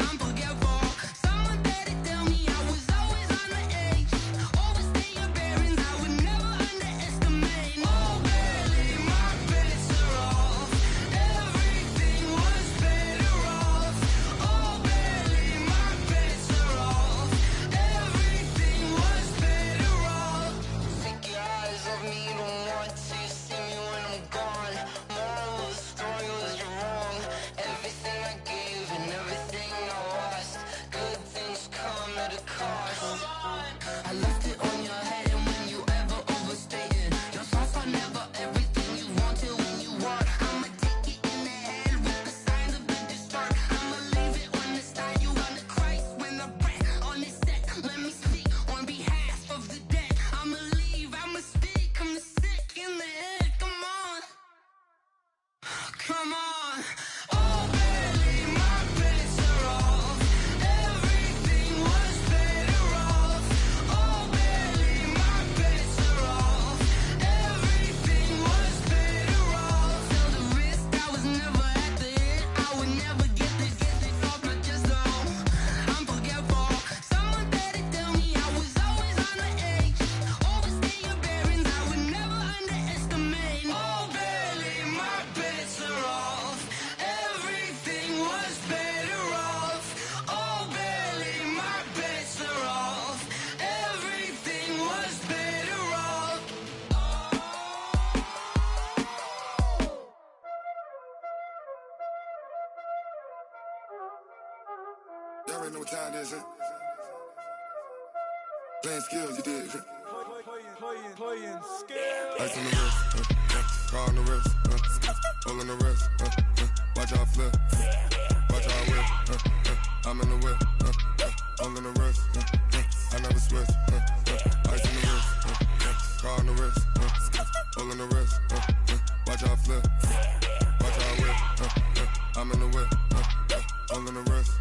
I'm forgetful. Someone better tell me I was always on the edge. Overstay your bearings, I would never underestimate. Oh, barely, my bets are off. Everything was better off. Oh, barely, my bets are off. Everything was better off. Take your eyes off me, you don't want to see me when I'm gone. Moral of the story was you're wrong. Everything I gave and everything I lost. Good things come at a cost. I left it on your head, and when you ever overstay it, your thoughts are never everything you wanted when you want. I'ma take it in the head with the signs of the distort. I'ma leave it on the side. You on the Christ when the breath on this set. Let me speak on behalf of the dead. I'ma leave, I'ma speak. I'm the sick in the head. Come on, come on. Oh, barely, my bets are off. Everything was better off. Oh, barely, my bets are off. Everything was better off. Tell the wrist I was never at the hit. I would never get it off my chest though. I'm forgetful. Someone better tell me I was always on the edge. Overstay your bearings, I would never underestimate. Oh, barely, my bets are off. Everything was better off. Oh, barely, my bets are off. Everything was better off. Y'all already know what time it is, huh? Playing skills, you did. Playing skill. Ice on the wrist, car on the wrist, hole in the wrist, watch out flip, watch out whip, I'm in the whip, hole in the wrist, I never switch, ice on the wrist, car on the wrist, hole in the wrist, watch out flip, watch out whip, I'm in the whip, hole in the wrist,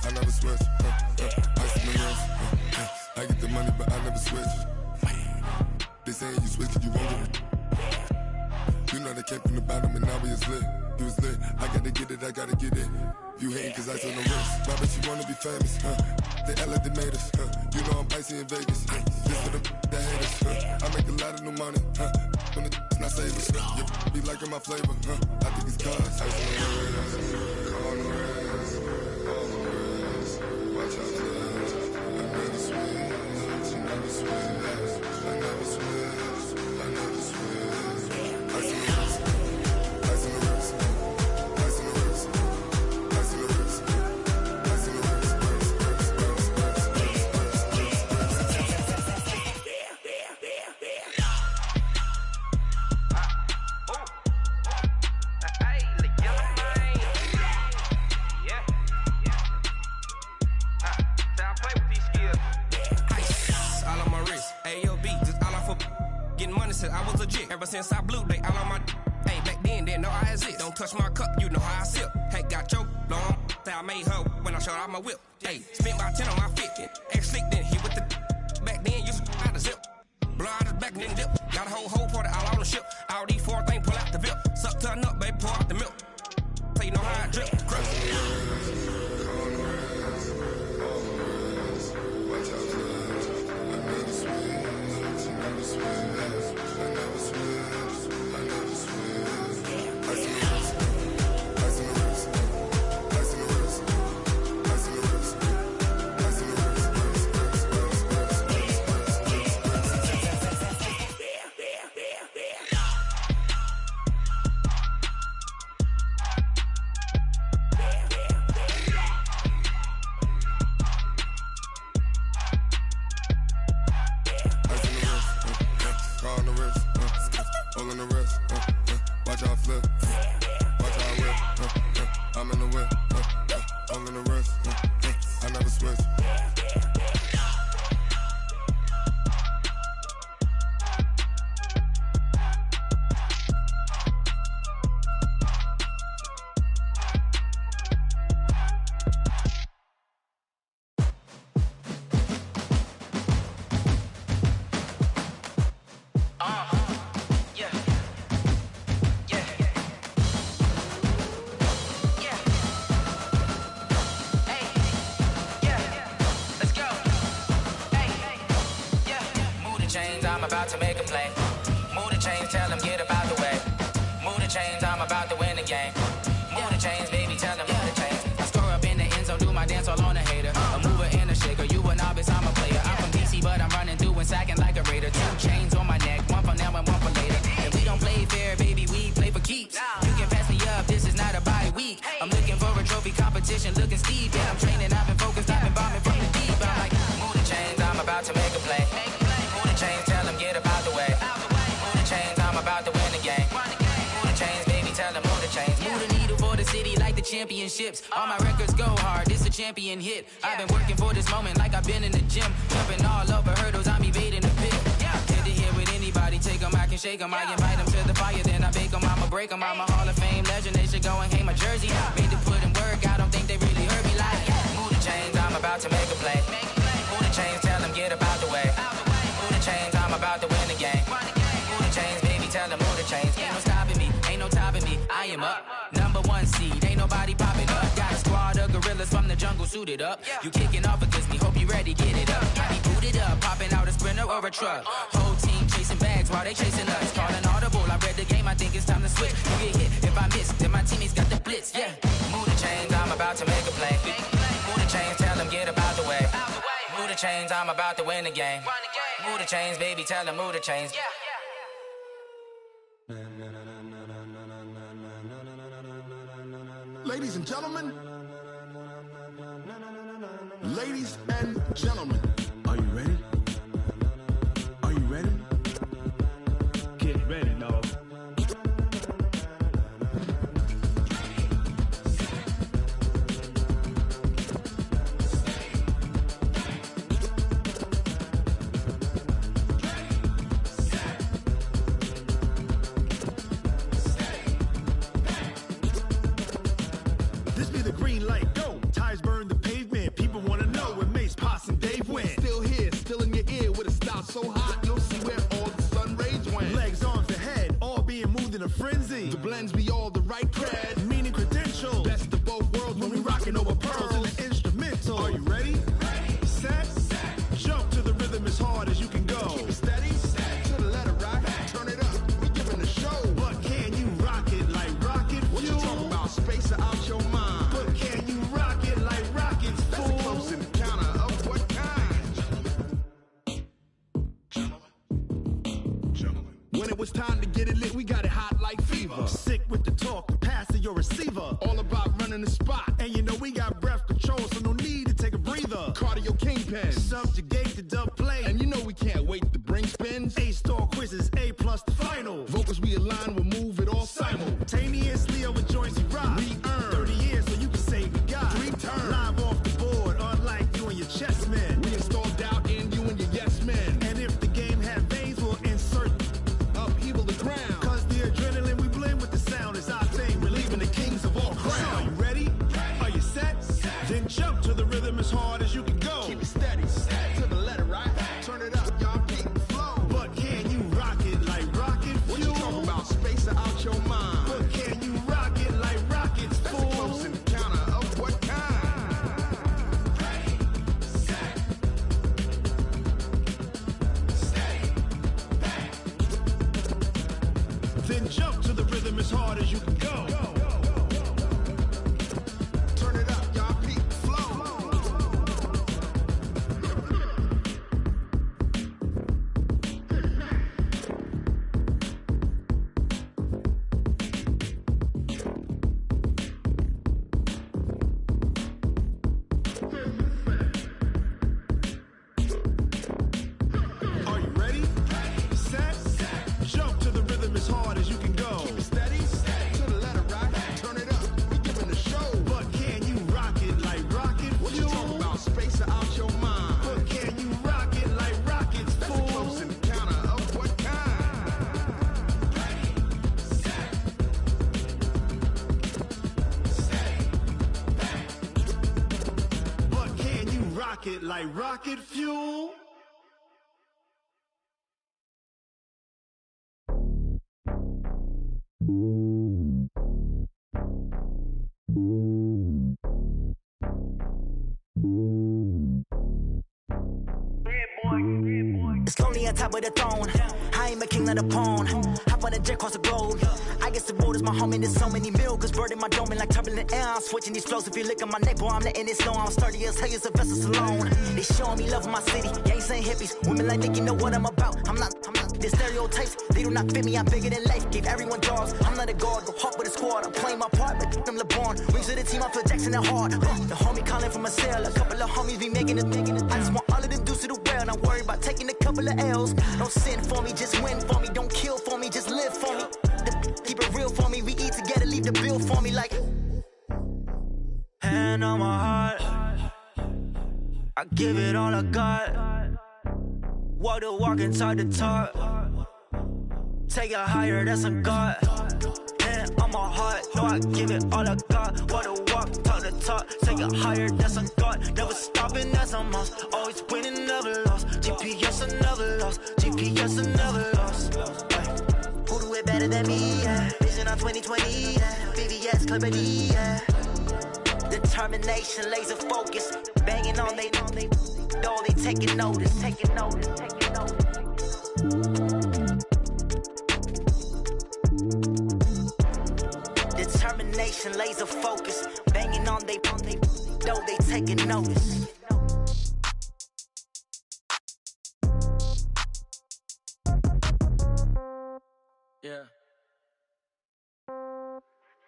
I never switch, ice on the wrist, I get the money but I never switch. They saying you switch it, you won't get it. You know they came from the bottom and now we is lit. You was lit, I gotta get it, I gotta get it. You hating cause ice on the wrist. Why bet you wanna be famous, They LA they made us, You know I'm icy in Vegas, This for the that hate us, I make a lot of new money, When the not savers, You be liking my flavor, I think it's cause ice on the wrist, on the wrist, on the wrist. Watch out, I never switch, I never switch. I never switch, I never switch. Ice in the wrist, ice in the wrist, ice in the wrist, ice in the wrist, ice in the wrist, I was legit. Ever since I blew, they all on my hey, back then, didn't know I exist. Don't touch my cup, you know how I sip. Hey, got your long, say I made her when I showed out my whip. Hey, spent about 10 on my fit. Ex-slick, then hit with the back then, used to out the zip. Blow out his back, then dip. Got a whole party all on the ship. All these four things, pull out the VIP. Suck to a nut, baby, pour out the milk. So you know how I drip. Crush. watch out, I never switch, I never switch. I never switch, I never switch. Ice in the wrist, ice in the wrist, ice in the wrist, ice in the wrist, ice in the wrist, hole in the wrist, watch out flip, watch out whip, I'm in the whip, hole in the wrist, I never switch. about to make a play. Move the chains, tell them get up out the way. Move the chains, I'm about to win the game. Move the chains, baby, tell them move the chains. I score up in the end zone, do my dance all on a hater. A mover and a shaker, you a novice, I'm a player. I'm from DC, but I'm running through and sacking like a raider. 2 chains on my neck, one for now and one for later. If we don't play fair, baby, we play for keeps. You can pass me up, this is not a bye week. I'm looking for a trophy competition, looking steep. Yeah, I'm training, I've been focused, I've been bombing from the deep. I'm like, move the chains, I'm about to make a play. Move the chains, tell them get up out the way. Move the chains, I'm about to win the game. Move the chains, baby, tell them move the chains. Move the needle for the city like the championships. All my records go hard, this a champion hit. I've been working for this moment like I've been in the gym. Jumping all over hurdles, I'm evading the pit. Head to head with anybody, take them, I can shake them. I invite them to the fire, then I bake them, I'ma break them. I'm a Hall of Fame legend, they should go and hang my jersey. Made to put in work, I don't think they really heard me like. Move the chains, I'm about to make a play. Move the chains, tell them get up out the way. Move the chains, I'm about to win the game. Move the chains, baby, tell them move the chains. Ain't no stopping me, ain't no topping me, I am up. Number 1 seed, ain't nobody popping up. Got a squad of gorillas from the jungle suited up. You kicking off against me, hope you ready, get it up. I be booted up, popping out a sprinter or a truck. Whole team chasing bags while they chasing us. Calling audible, I read the game, I think it's time to switch. You get hit, if I miss, then my teammates got the blitz, yeah. Move the chains, I'm about to make a play. Move the chains, tell them get up out the way. Move the chains, I'm about to win the game. Move the chains, baby, tell them move the chains. Ladies and gentlemen, ladies and gentlemen, are you ready? Are you ready? Get ready, dog. This be the green light, go. Tires burn the pavement. People want to know where Mace, Posse, and Dave went. Still here, still in your ear with a style so hot, you'll see where all the sun rays went. Legs, arms, and head, all being moved in a frenzy. The blends be all the right cred, meaning credentials. Best of both worlds when we rocking over pearls in the instrumental. Are you ready? Set, jump to the rhythm as hard as you can go. Keep it steady, to the letter rock, turn it up, we giving a show. But can you rock it like rocket fuel? What you talking about, space out your mind? But can you rock it like rockets, fool? That's a close encounter of what kind? Gentlemen. When it was time to get it lit, we got it hot like fever. Sick with the talk, the pass to your receiver. All about running the spot. And you know we got breath control, so no need to take a breather. Cardio kingpin, subjugate the dub play. And you know we can't wait to bring spins. A-star quizzes, A+ the final. Vocals we align, we'll move it all simultaneously over joints we rock. We earn 30 years, so you can say we got 3 turns. Live off the board, unlike you and your chess men. We install doubt in you and your yes men. And if the game had veins, we'll insert upheaval the ground. Cause the adrenaline we blend with the sound is our thing, relieving the kings of all crowns. So are you ready? Are you set? Then jump to the rhythm as hard as you can go. Keep it steady, to the letter right. Turn it up, y'all keep the flow. But can you rock it like rocket fuel? What you talking about, space out your mind? But can you rock it like rockets, fool? That's a close encounter of what kind? Ready, set, steady, back. Then jump to the rhythm as hard as you can go. Turn it up, y'all keep the flow. Are you ready? Set, jump to the rhythm as hard as you can go. Keep it steady, to the letter right. Turn it up, we giving a show. But can you rock it like rocket fuel? What you talking about, space out your mind? But can you rock it like rockets, fool? That's a close encounter of what kind? Ready, set, steady, back. But can you rock it like rocket fuel? Yeah, boy. It's lonely on top of the throne. I ain't a king of the pawn. Hop on a jet across the globe. I guess the road is my home and there's so many milkers burning my dome like turbulent air. I'm switching these flows. If you look at my neck, boy, I'm letting it slow. I'm sturdy as hell, as a vessel alone. They showing me love in my city. Gangsta and hippies. Women like Nicki know what I'm about. I'm not the stereotypes. They do not fit me. I'm bigger than life. Gave everyone jobs. I'm not a guard. Go hard with a squad. I'm playing my part, but I'm LeBron. Rings to the team. I feel Jackson and hard. The homie calling from a cell. A couple of homies be making it. I just want all of them dudes to the well. Not worried about taking a couple of L's. Don't sin for me, just win for me. Don't kill for me, just live for me. Keep it real for me. We eat together, leave the bill for me like. Hand on my heart, I give it all I got. Walk the walk and talk the talk. Take it higher, that's a God. Hand on my heart, no, I give it all I got. Walk the walk, talk the talk. Take it higher, that's a God. Never stopping, that's a must. Always winning, never lost. GPS, I never lost. GPS, I never lost. Who do it better than me? Yeah. Vision on 2020. Yeah. VVS, Clippity. Yeah. Determination, laser focus. Banging on they know they taking notice. Taking notice. Taking notice. Determination, laser focus. Banging on they know they taking notice. Yeah.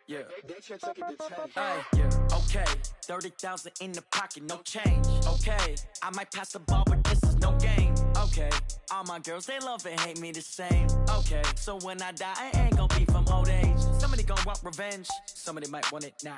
Yeah. Hey, yeah. Okay. 30,000 in the pocket, no change. Okay. I might pass the ball, but this is no game. Okay. All my girls, they love and hate me the same. Okay. So when I die, I ain't gonna be from old age. Somebody gonna want revenge. Somebody might want it now.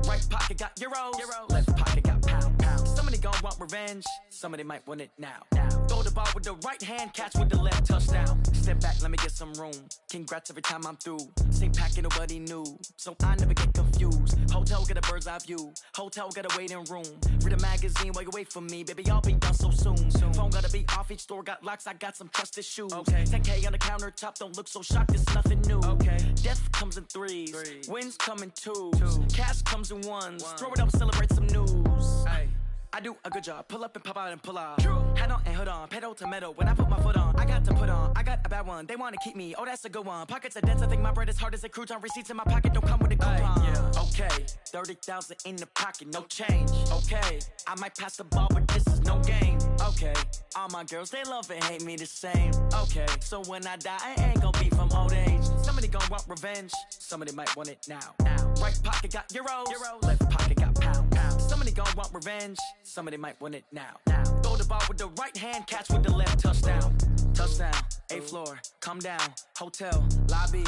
Right pocket got euros. Left pocket got pounds. Somebody gonna want revenge. Somebody might want it now. Throw the ball with the right hand, catch with the left, touchdown. Step back, let me get some room. Congrats every time I'm through. Same packet, nobody knew. So I never get confused. Hotel get a bird's eye view. Hotel get a waiting room. Read a magazine while you wait for me. Baby, I'll be done so soon. Phone gotta be off, each store got locks. I got some trusted shoes. Okay. 10K on the countertop, don't look so shocked, it's nothing new. Okay. Death comes in threes. Wins come in twos. Cash comes in ones. Throw it up, celebrate some news. Hey. I do a good job. Pull up and pop out and pull out. Hat on and hood on. Pedal to metal. When I put my foot on, I got to put on. I got a bad one. They want to keep me. Oh, that's a good one. Pockets are dense. I think my bread is hard as a crouton. Receipts in my pocket don't come with a coupon. Yeah. Okay. 30,000 in the pocket. No change. Okay. I might pass the ball, but this is no game. Okay. All my girls, they love and hate me the same. Okay. So when I die, I ain't gonna be from old age. Somebody gonna want revenge. Somebody might want it now. Right pocket got euros. Left pocket got pounds. Somebody gonna want revenge. Somebody might want it now. Throw the ball with the right hand, catch with the left, touchdown. Touchdown, 8th floor, come down, hotel, lobby.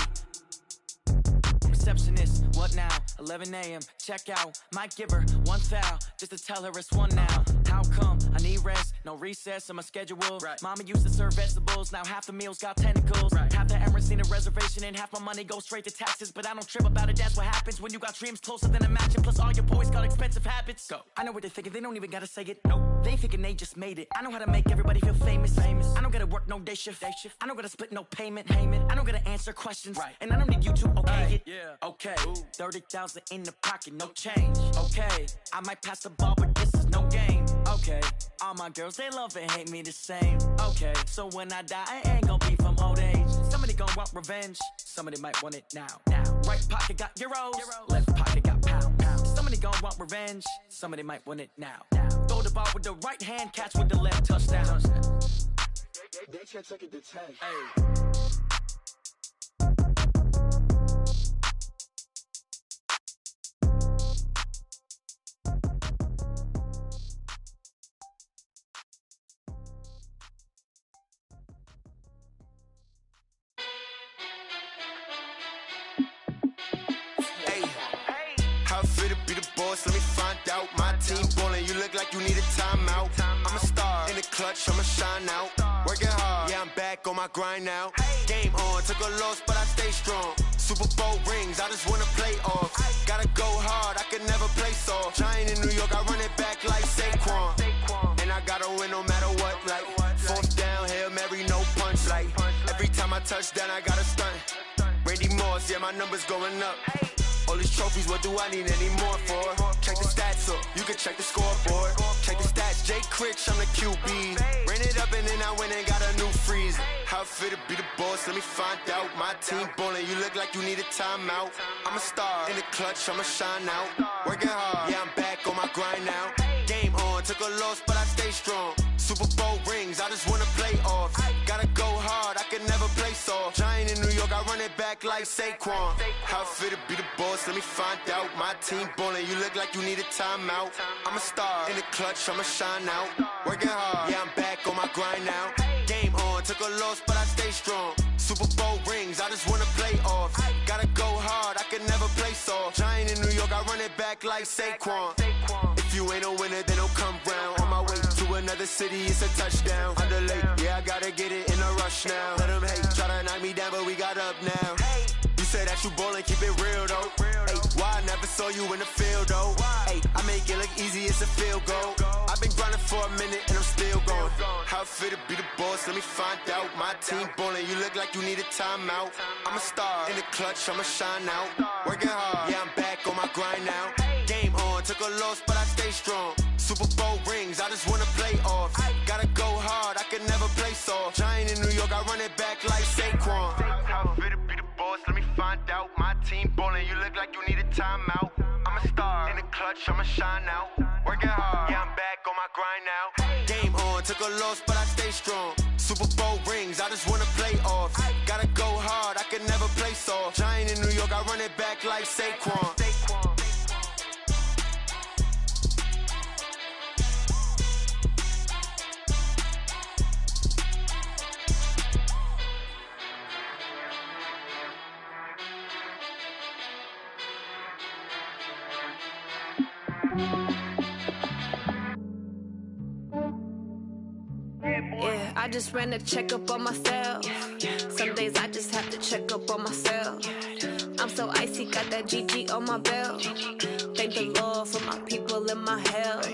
Receptionist, what now? 11 a.m., check out. Might give her one foul, just to tell her it's one now. How come? I need rest, no recess in my schedule. Right. Mama used to serve vegetables, now half the meals got tentacles. Right. Half the Emirates need a reservation and half my money goes straight to taxes. But I don't trip about it, that's what happens when you got dreams closer than a matching. Plus all your boys got expensive habits. Go. I know what they're thinking, they don't even gotta say it. Nope. They thinking they just made it. I know how to make everybody feel famous. I don't gotta work no day shift. I don't gotta split no payment. I don't gotta answer questions. Right. And I don't need you to okay it. Yeah. Okay. 30,000 in the pocket, no change. Okay. I might pass the ball, but this is no game. Okay. All my girls, they love and hate me the same. Okay. So when I die, I ain't gonna be from old age. Somebody gonna want revenge. Somebody might want it now. Right pocket got euros. Left pocket got pounds. Somebody gonna want revenge. Somebody might want it now. Throw the ball with the right hand, catch with the left, touchdown. They can't take it to 10. Hey. Let me find out. My team ballin', you look like you need a timeout. I'm a star in the clutch, I'ma shine out. Working hard, yeah, I'm back on my grind now. Game on, took a loss, but I stay strong. Super Bowl rings, I just wanna play off. Gotta go hard, I can never play soft. Giant in New York, I run it back like Saquon. And I gotta win no matter what, like 4th down, Hail Mary, no punch. Like every time I touch down, I gotta stunt. Randy Moss, yeah, my numbers going up. All these trophies, what do I need any more for? Check the stats up, you can check the scoreboard. Check the stats, J. rich, I'm the QB. Ran it up and then I went and got a new freezer. How it feel to be the boss, let me find out. My team ballin', you look like you need a timeout. I'm a star, in the clutch, I'ma shine out. Working hard, yeah, I'm back on my grind now. Game on, took a loss, but I stay strong. Super Bowl rings, I just wanna play off. Gotta go hard, I can never play soft. Giant in New York, I run it back like Saquon. How it feel to be the boss, let me find out. My team ballin', you look like you need a timeout. I'm a star, in the clutch, I'ma shine out. Working hard, yeah, I'm back on my grind now. Game on, took a loss, but I stay strong. Super Bowl rings, I just wanna play off. Gotta go hard, I can never play soft. Giant in New York, I run it back like Saquon. If you ain't a winner, then don't come round. On my way to another city, it's a touchdown. Underlay, yeah, I gotta get it in a rush now. Let them hate, try to knock me down, but we got up now. You said that you ballin', keep it real though. Hey, why I never saw you in the field though? Hey, I make it look easy, it's a field goal. I've been grinding for a minute and I'm still going. How it feel to be the boss, let me find out. My team ballin', you look like you need a timeout. I'm a star, in the clutch, I'ma shine out. Working hard, yeah, I'm back on my grind now. Game on, took a loss, but I stay strong. Super Bowl rings, I just wanna play off. Gotta go hard, I can never play soft. Giant in New York, I run it back like Saquon. How it feel to be the boss, let me find out. My team ballin', you look like you need a timeout. I'm a star, in the clutch, I'ma shine out. Working hard, yeah, I'm back on my grind now. Game on, took a loss, but I stay strong. Super Bowl rings, I just wanna play off. Gotta go hard, I can never play soft. Giant in New York, I run it back like Saquon. Yeah, I just ran a checkup on myself. Some days I just have to check up on myself. I'm so icy, got that GG on my belt. Thank the Lord for my people in my health.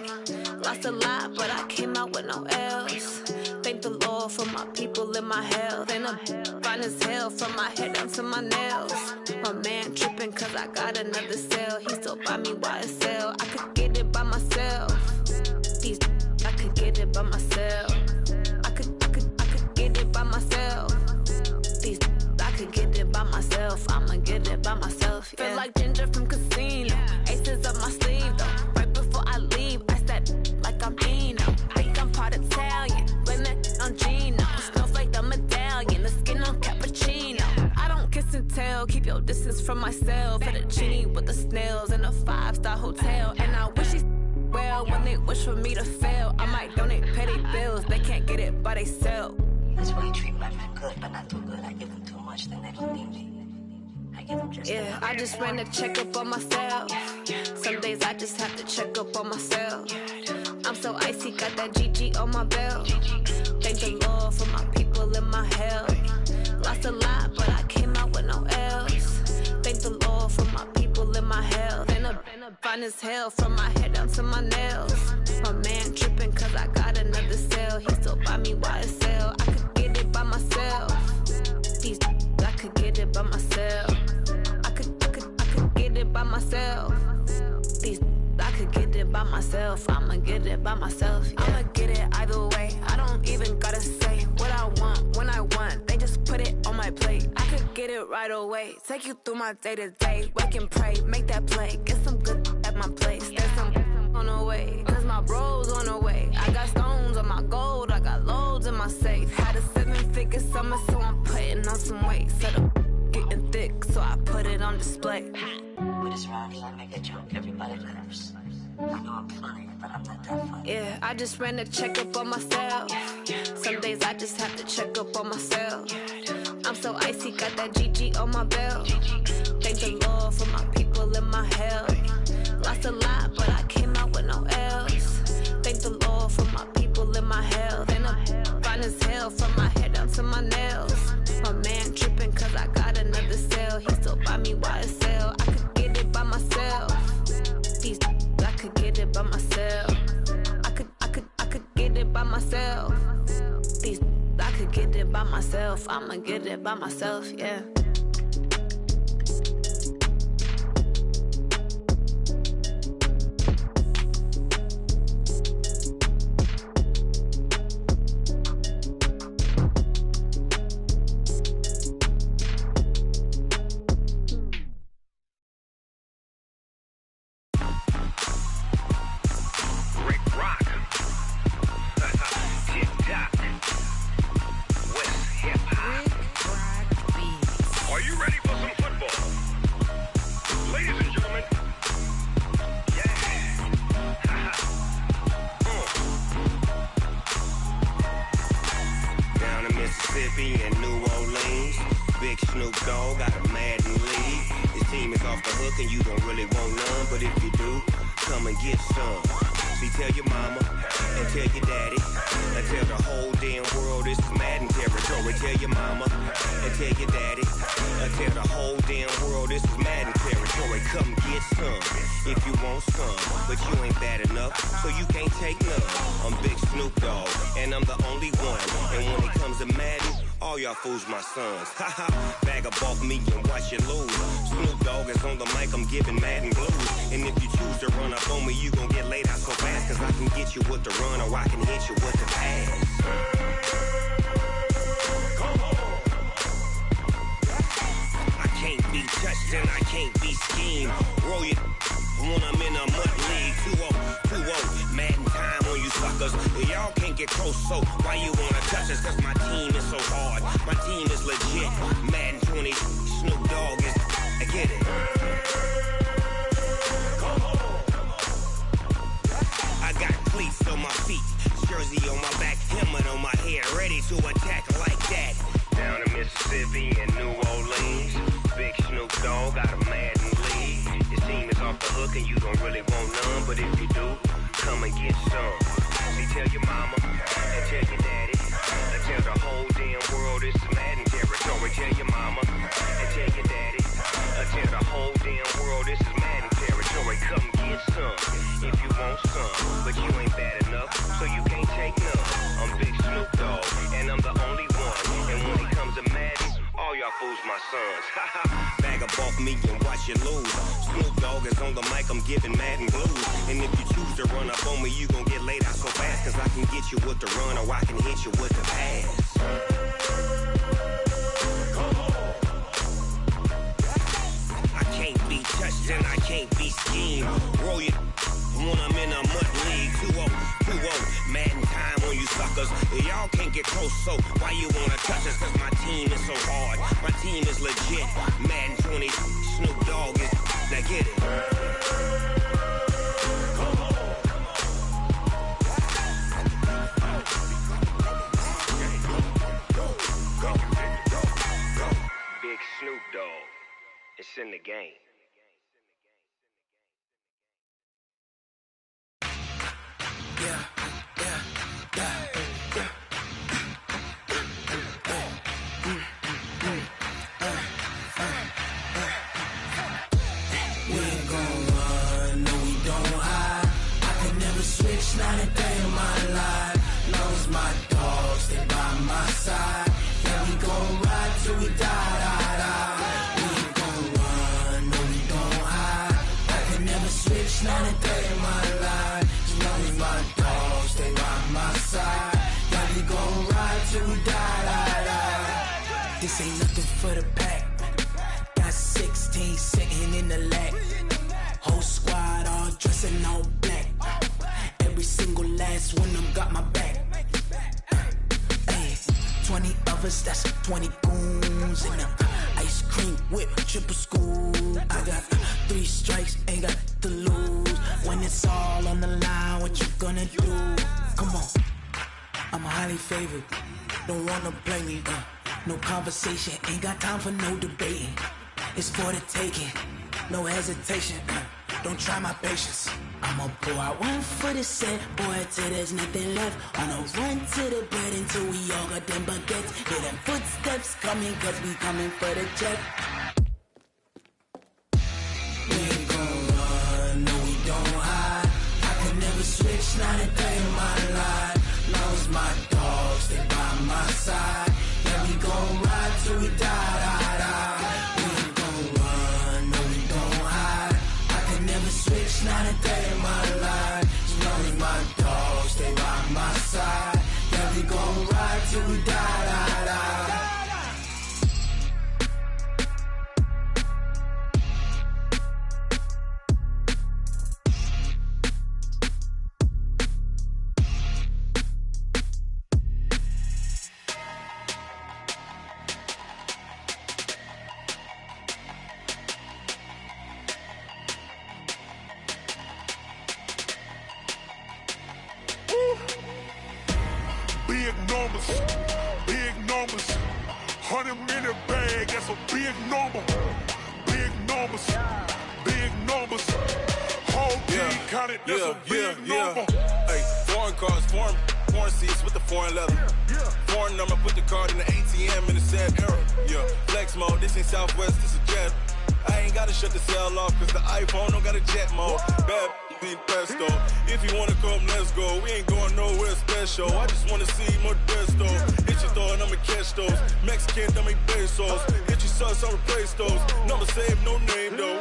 Lost a lot, but I came out with no else. Thank the Lord for my people in my health. And I'm fine as hell from my head down to my nails. My man tripping cause I got another cell. He still buy me YSL. I could get it by myself. These I could get it by myself. I could get it by myself. These I could get it by myself. I'ma get it by myself. Yeah. Feel like Ginger from Casino. Aces up my sleeve though. Right before I leave, I said like I'm Eno. Think I'm part Italian. Blame it on Gino. Snowflake the medallion. The skin on cappuccino. I don't kiss and tell. Keep your distance from myself. Fettuccine with the snails in a 5-star hotel. And I wish he's well when they wish for me to fail. I might donate petty bills. They can't get it by they sell. That's why you treat my friend good, but not too good. I give them too much, then they don't need me. I give them just yeah, I just ran a checkup on myself. Some days I just have to check up on myself. I'm so icy, got that GG on my belt. Thank the Lord for my people in my health. Lost a lot, but I came out with no else. Thank the Lord for my people in my health. And I'm fine as hell from my head down to my nails. My man tripping cause I got another cell. He still buy me YSL. I could get it by myself. These I could get it by myself. I could get it by myself. These I could get it by myself. I'ma get it by myself. Yeah. I'ma get it either way. I don't even gotta say what I want when I want. They just put it on my plate. I could get it right away. Take you through my day to day. Wake and pray, make that play. Get some good at my place. There's some on the way. Cause my bros on the way. I got stones on my gold. I got loads in my safe. Had a 7-figure summer, so I'm putting on some weight. Set up getting thick, so I put it on display. With this round here, I make a joke, everybody laughs. I know I'm funny, but I'm not that funny. Yeah, I just ran a checkup on myself. Some days I just have to check up on myself. I'm so icy, got that GG on my belt. Thank the Lord for my people in my health. Lost a lot, but I came out with no else. Thank the Lord for my people in my health. And I'm fine as hell from my head down to my nails. My man tripping cause I got another cell. He still buy me YSL. I could get it by myself. These I could get it by myself. I could get it by myself. These I could get it by myself. I'ma get it by myself, yeah. Big Snoop Dogg got a Madden league. His team is off the hook and you don't really want none, but if you do, come and get some. See, tell your mama and tell your daddy and tell the whole damn world this is Madden territory. Tell your mama and tell your daddy and tell the whole damn world this is Madden territory. Come get some if you want some, but you ain't bad enough, so you can't take none. I'm Big Snoop Dogg and I'm the only one. And when it comes to Madden, all y'all fools my sons. Haha, bag up off me and watch you lose. Snoop Dogg is on the mic, I'm giving Madden blues. And if you choose to run up on me, you gon' get laid out so fast, cause I can get you with the run or I can hit you with the pass. I can't be touched and I can't be schemed. Roll it when I'm in a mud league. 2-0, Madden time on you suckers. Y'all can't get close, so why you wanna touch us? Cause my team is so hard, my team is legit. Madden 20, Snoop Dogg is, I get it. I got cleats on my feet, jersey on my back, helmet on my head, ready to attack like that. Down in Mississippi and New Orleans, Big Snoop Dogg got a Madden league. His team is off the hook and you don't really want none, but if you do, come and get some. See, tell your mama and tell your daddy and tell the whole damn world this is Madden territory. Tell your mama and tell your daddy and tell the whole damn world this is Madden territory. Come get some if you want some, but you ain't bad enough, so you can't take none. I'm Big Snoop Dogg and I'm the only one. And when it comes to Madden, all y'all fools my sons. Bag up off me and watch you lose. Snoop Dogg is on the mic, I'm giving Madden blues. And if you choose to run up on me, you gon' get laid out so fast, cause I can get you with the run or I can hit you with the pass. I can't be touched and I can't be schemed. Roll it when I'm in a mud league. 2-0, Madden time on you suckers. Y'all can't get close, so why you wanna touch us? Cause my team is so hard, my team is legit. Madden 20, Snoop Dogg is, now get it. Big Snoop Dogg, it's in the game. Not a day in my life. Long as my dogs stay by my side. Yeah, we gon' ride till we die. We ain't gon' run, no, we don't hide. I can never switch, not a day in my life. As long as my dogs stay by my side. Yeah, we gon' ride till we die. This ain't nothing for the pack. Got 16 sitting in the lag. Whole squad all dressing all black. Every single last one of them got my back. Ay, 20 of us, that's 20 goons. And ice cream whip, triple scoop. I got 3 strikes, ain't got to lose. When it's all on the line, what you gonna do? Come on, I'm highly favored. Don't wanna play me, no conversation. Ain't got time for no debating. It's for the taking, no hesitation. Don't try my patience. I'ma pour out one for the set, boy, till there's nothing left. On a run to the bread until we all got them baguettes. Hear them footsteps coming, cause we coming for the check. We ain't gon' run, no, we don't hide. I can never switch, not a day in my life. Long as my dogs stay by my side. Yeah, we gon' ride till we die. We ain't gon' run, no, we don't hide. I can never switch, not a day in my life. As long as my dogs stay by my side. Yeah, we gon' ride till we die. 100-minute bag, that's a big number. Big numbers, big numbers. Whole team counted, that's a big number. Hey, foreign cars, foreign seats with the foreign leather. Foreign number, put the card in the ATM in the sad era. Yeah, flex mode, this ain't Southwest, this is jet. I ain't gotta shut the cell off, cause the iPhone don't got a jet mode. Bad being pesto. If you wanna come, let's go. We ain't going nowhere special. I just wanna see more desto. Hit your throw and I'ma catch those. Mexican, don't make pesos. Hit your sauce, I'll replace those. Number saved, no name though.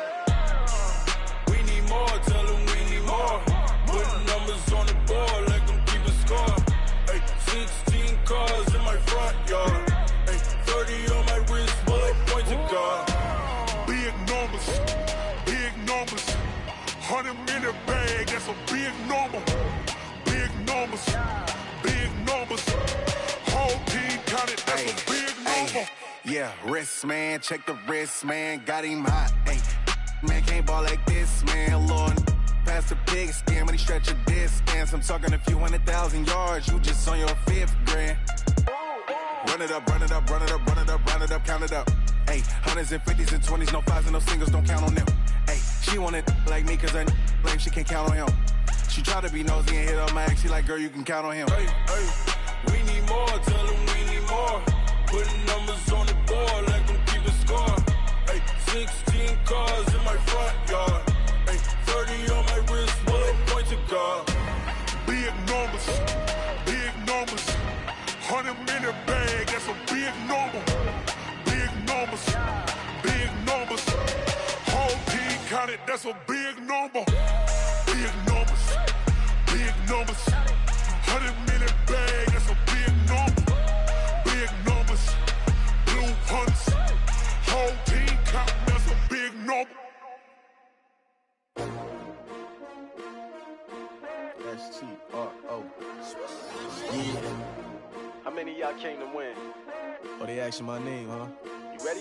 We need more, tell them we need more. Putting numbers on the board like I'm keeping score. Hey, 16 cars in my front yard. Hey, 30 on my wrist, bullet point to God. Big numbers, big numbers. 100-minute bag, that's a big number. Big numbers, big numbers. Whole team counted, that's a big number. Yeah, wrist man, check the wrist man, got him hot. Ay, man can't ball like this, man. Lord, past the pig skin when he stretch a distance. I'm talking a few 100,000 yards, you just on your 5th grand. Run it up, run it up, run it up, run it up, run it up, count it up. Ay, 100s and 50s and 20s, no 5s and no singles, don't count on them. Ay, she want it like me cause her lame, she can't count on him. She try to be nosy and hit up my ex, she like, girl, you can count on him. Hey, we need more, tell them we need more. Putting numbers on the board like I'm keeping score. Hey, 16 cars in my front yard. Hey, 30 on my wrist, bullet point to God. Big numbers, big numbers. 100-minute bag, that's a big number. Big numbers, big numbers. Whole team counted, that's a big number. Big numbers, big numbers. 100-minute bag, that's a big number. Big numbers, blue hunts. Whole team counting, that's a big number. S-T-R-O. Yeah. How many of y'all came to win? Oh, they asking my name, huh? You ready?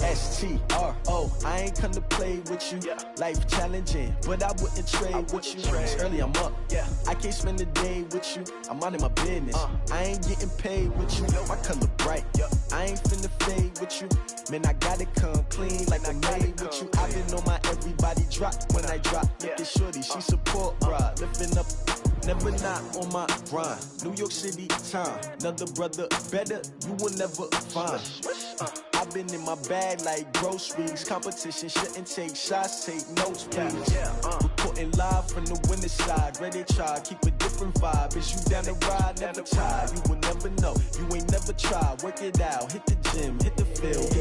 S-T-R-O, I ain't come to play with you. Life challenging, but I wouldn't trade with you. It's early, I'm up. I can't spend the day with you. I'm minding my business. I ain't getting paid with you. My color bright. I ain't finna fade with you. Man, I gotta come clean like I made with you. I've been on my everybody drop when I drop. Look at shorty, she support ride. Lifting up, never not on my grind. New York City time, another brother better, you will never find. I've been in my bag like groceries. Competition shouldn't take shots, take notes, please. Reporting live from the winning side. Ready to try, keep a different vibe. Is you down the ride, never tired. You will never know, you ain't never tried. Work it out, hit the gym, hit the field.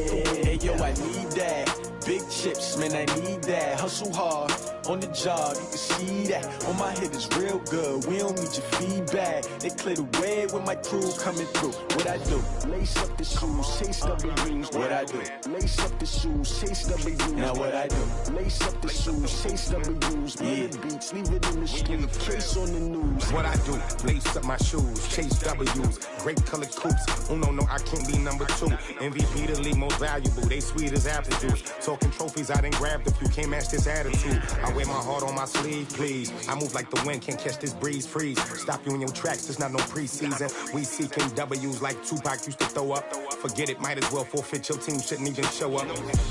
Hey yo, I need that. Big chips, man, I need that. Hustle hard, on the job, you can see that. On my hit is real good, we don't need your feedback. They clear the way with my crew coming through. What I do? Lace up the shoes, chase W's. What I do? Lace up the shoes, chase W's. Now what I do? Lace up the shoes, chase W's. Bring the beats, leave it in the street, case on the news. What I do? Lace up my shoes, chase W's. Great colored coops. Oh no, I can't be number 2. MVP the league most valuable. They sweet as apple juice. Talking trophies, I done grabbed a few. Can't match this attitude. I wear my heart on my sleeve, please. I move like the wind, can't catch this breeze. Freeze. Stop you in your tracks, there's not no preseason. We seeking W's like Tupac used to throw up. Forget it, might as well forfeit. Your team shouldn't even show up.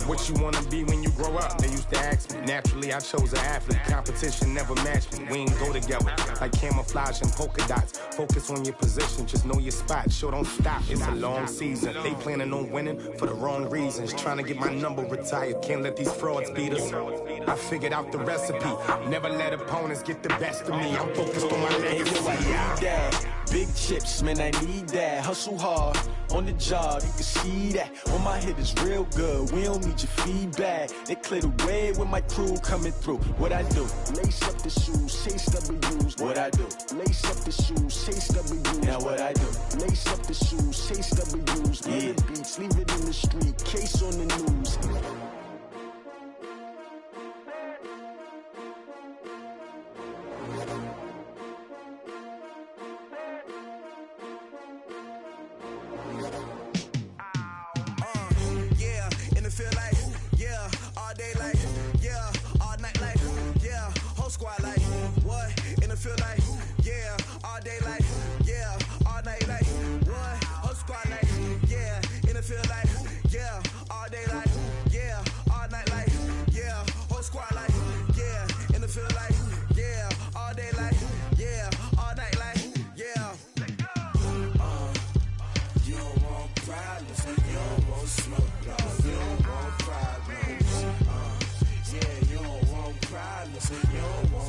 What you wanna be when you grow up? They used to ask me. Naturally, I chose an athlete. Competition never matched me. We ain't go together like camouflage and polka dots. Focus on your position, just know your spot. Show don't stop, it's a long season. They planning on winning for the wrong reasons. Trying to get my number retired. Can't let these frauds beat us. I figured out the recipe. Never let opponents get the best of me. I'm focused on my legacy. I need that. Big chips, man, I need that. Hustle hard, on the job, you can see that. On my hit is real good, we don't need your feedback. They clear the way with my crew coming through. What I do? Lace up the shoes, chase W's. What I do? Lace up the shoes, chase W's. Now what I do? Lace up the shoes, chase W's. Bring the beats, leave it in the street, case on the news.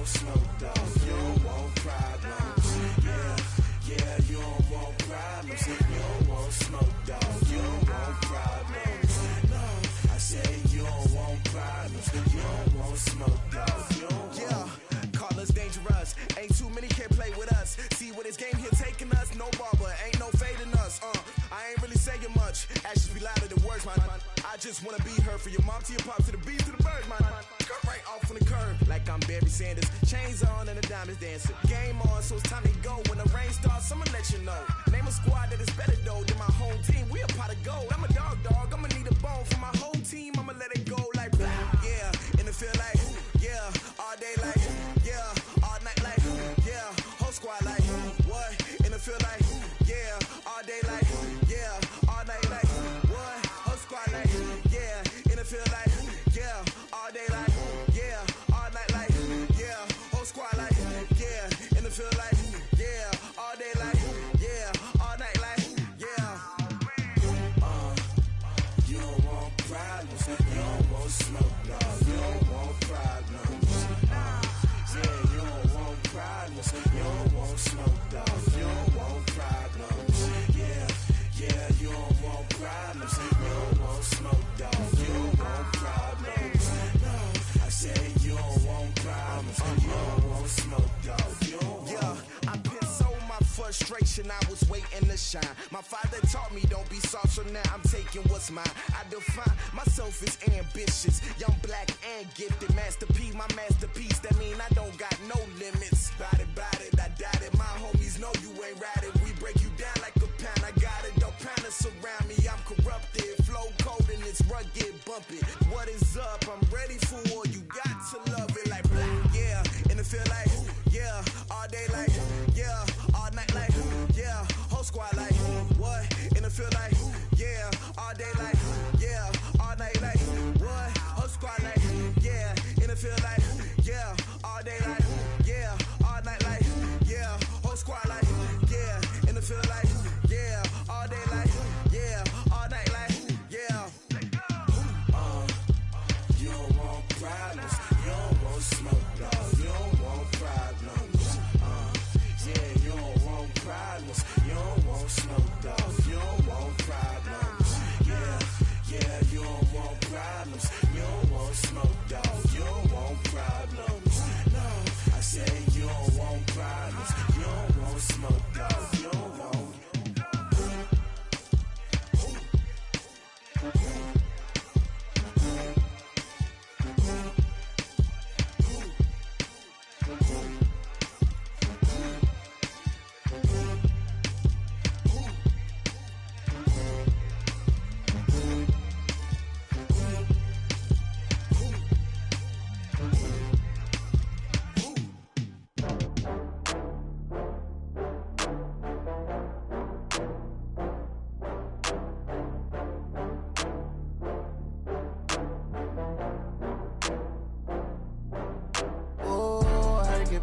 smoke, dog. You don't want problems. Yeah, you don't want problems. You don't want smoke, dog. You don't want problems. No, I say you don't want problems. You don't want smoke, dog. You don't want. Call us dangerous. Ain't too many can play with us. See what this game here taking us. No barber, ain't no fading us. I ain't really saying much. Actions be louder than words, man. I just wanna be heard for your mom to your pop to the beat to the birds, man. Cut right off on the curb like I'm Barry Sanders. Chains on and the diamonds dancing. Game on, so it's time to go. When the rain starts, I'ma let you know. Name a squad that is better though than my home team. We a pot of gold. I'm a dog. I'ma need a bone for my whole team. I'ma let it go like blah. Yeah, and it feel like yeah, all day like yeah, all night like yeah, whole squad like what? And it feel like yeah, all day like yeah, all night like what? Whole squad like yeah, and it feel like yeah, all day like yeah, all night like yeah, whole squad like yeah, and it feel like yeah, all day like yeah, all night like yeah. You don't want problems, you don't want smoke, dog. You don't want problems. Yeah, you don't want problems, you don't want smoke, dog. You don't want problems. Yeah, you don't want problems, you don't want smoke, dog. You don't want problems. No, I say you don't want problems, you don't want smoke, dog. You don't want. Yeah, I pissed so my frustration, I was waiting to shine. My father taught me don't be soft, so now I'm taking what's mine. I define myself as ambitious, young, black, and gifted. Master P, my masterpiece. That mean I don't got no limits. Bout it, I doubt it. My homies know you ain't ratted. We break you down like a pound. I got it, don't pound to surround me. I'm corrupted, flow cold and it's rugged, bumpy. What is up? I'm ready for war. You got to love it like black, yeah. And it feel like yeah, all day like yeah, all night like yeah, whole squad like what? And it feel like yeah, all day like yeah, all night like what? Whole squad like yeah, and it feel like yeah, all day like yeah, all night like yeah, whole squad like yeah, and it feel like yeah, all day like yeah, all night like yeah. You don't want problems, you don't want smoke, dog. You don't want problems. Yeah, you don't want problems, you don't want smoke, dog. You don't want problems. Yeah, you don't want problems, you don't want smoke, dog. You don't want problems. No, I say you don't want problems, you don't want smoke, dog. You don't want.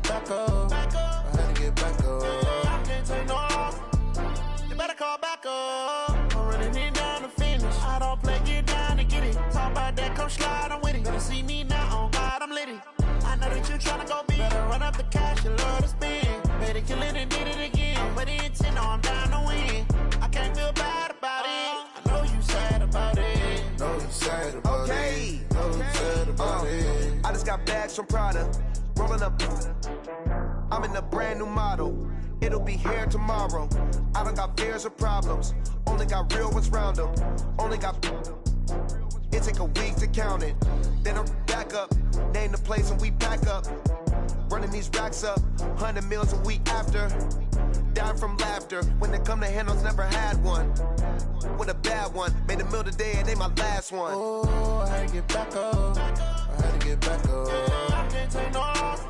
Back up. I had to get back up. I can't take no loss. You better call back up. I'm running it down to finish. I don't play, get down to get it. Talk about that, come slide, I'm with it. Better see me now, on God, I'm litty. I know that you tryna go big. Better run up the cash, you love to spend. Better kill it and did it again. But the intent, no, I'm down to win. I can't feel bad about it. I know you sad about it. Know you sad about it. Know you sad about it. I just got bags from Prada. Rolling up, I'm in a brand new model. It'll be here tomorrow. I don't got fears or problems. Only got real ones round them. Only got. It take a week to count it. Then I'm back up. Name the place and we pack up. Running these racks up. 100 meals a week after. Dying from laughter. When they come to handles, never had one. With a bad one. Made a meal today and they my last one. Oh, I had to get back up. I had to get back up. I can't take no loss.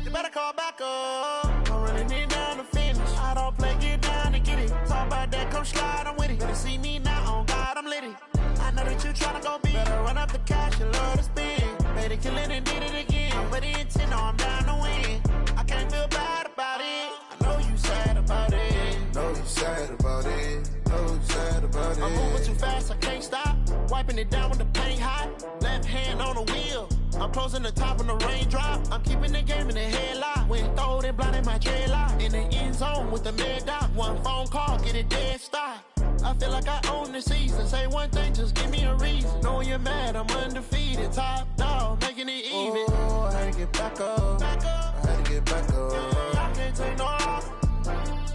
You better call back up. I'm running it down to finish. I don't play, get down to get it. Talk about that, come slide, I'm with it. Better see me now, on God, I'm litty. I know that you tryna go big. Better run up the cash, you love to spend. Better kill it and did it again. But the intent, no, I'm down to win. I can't feel bad about it. I know you sad about it. Know you sad about it. Know you sad about it. I'm moving too fast, I can't stop. wiping it down when the paint hot. Left hand on the wheel. I'm closing the top when the raindrop. I'm keeping the game in the headlock. When throwed and blinded my dreadlock. In the end zone with the mad dot. One phone call, get it dead stop. I feel like I own the season. Say one thing, just give me a reason. Knowing you're mad, I'm undefeated. Top dog, making it even. Oh, I had to get back up. I had to get back up. I can't take no off.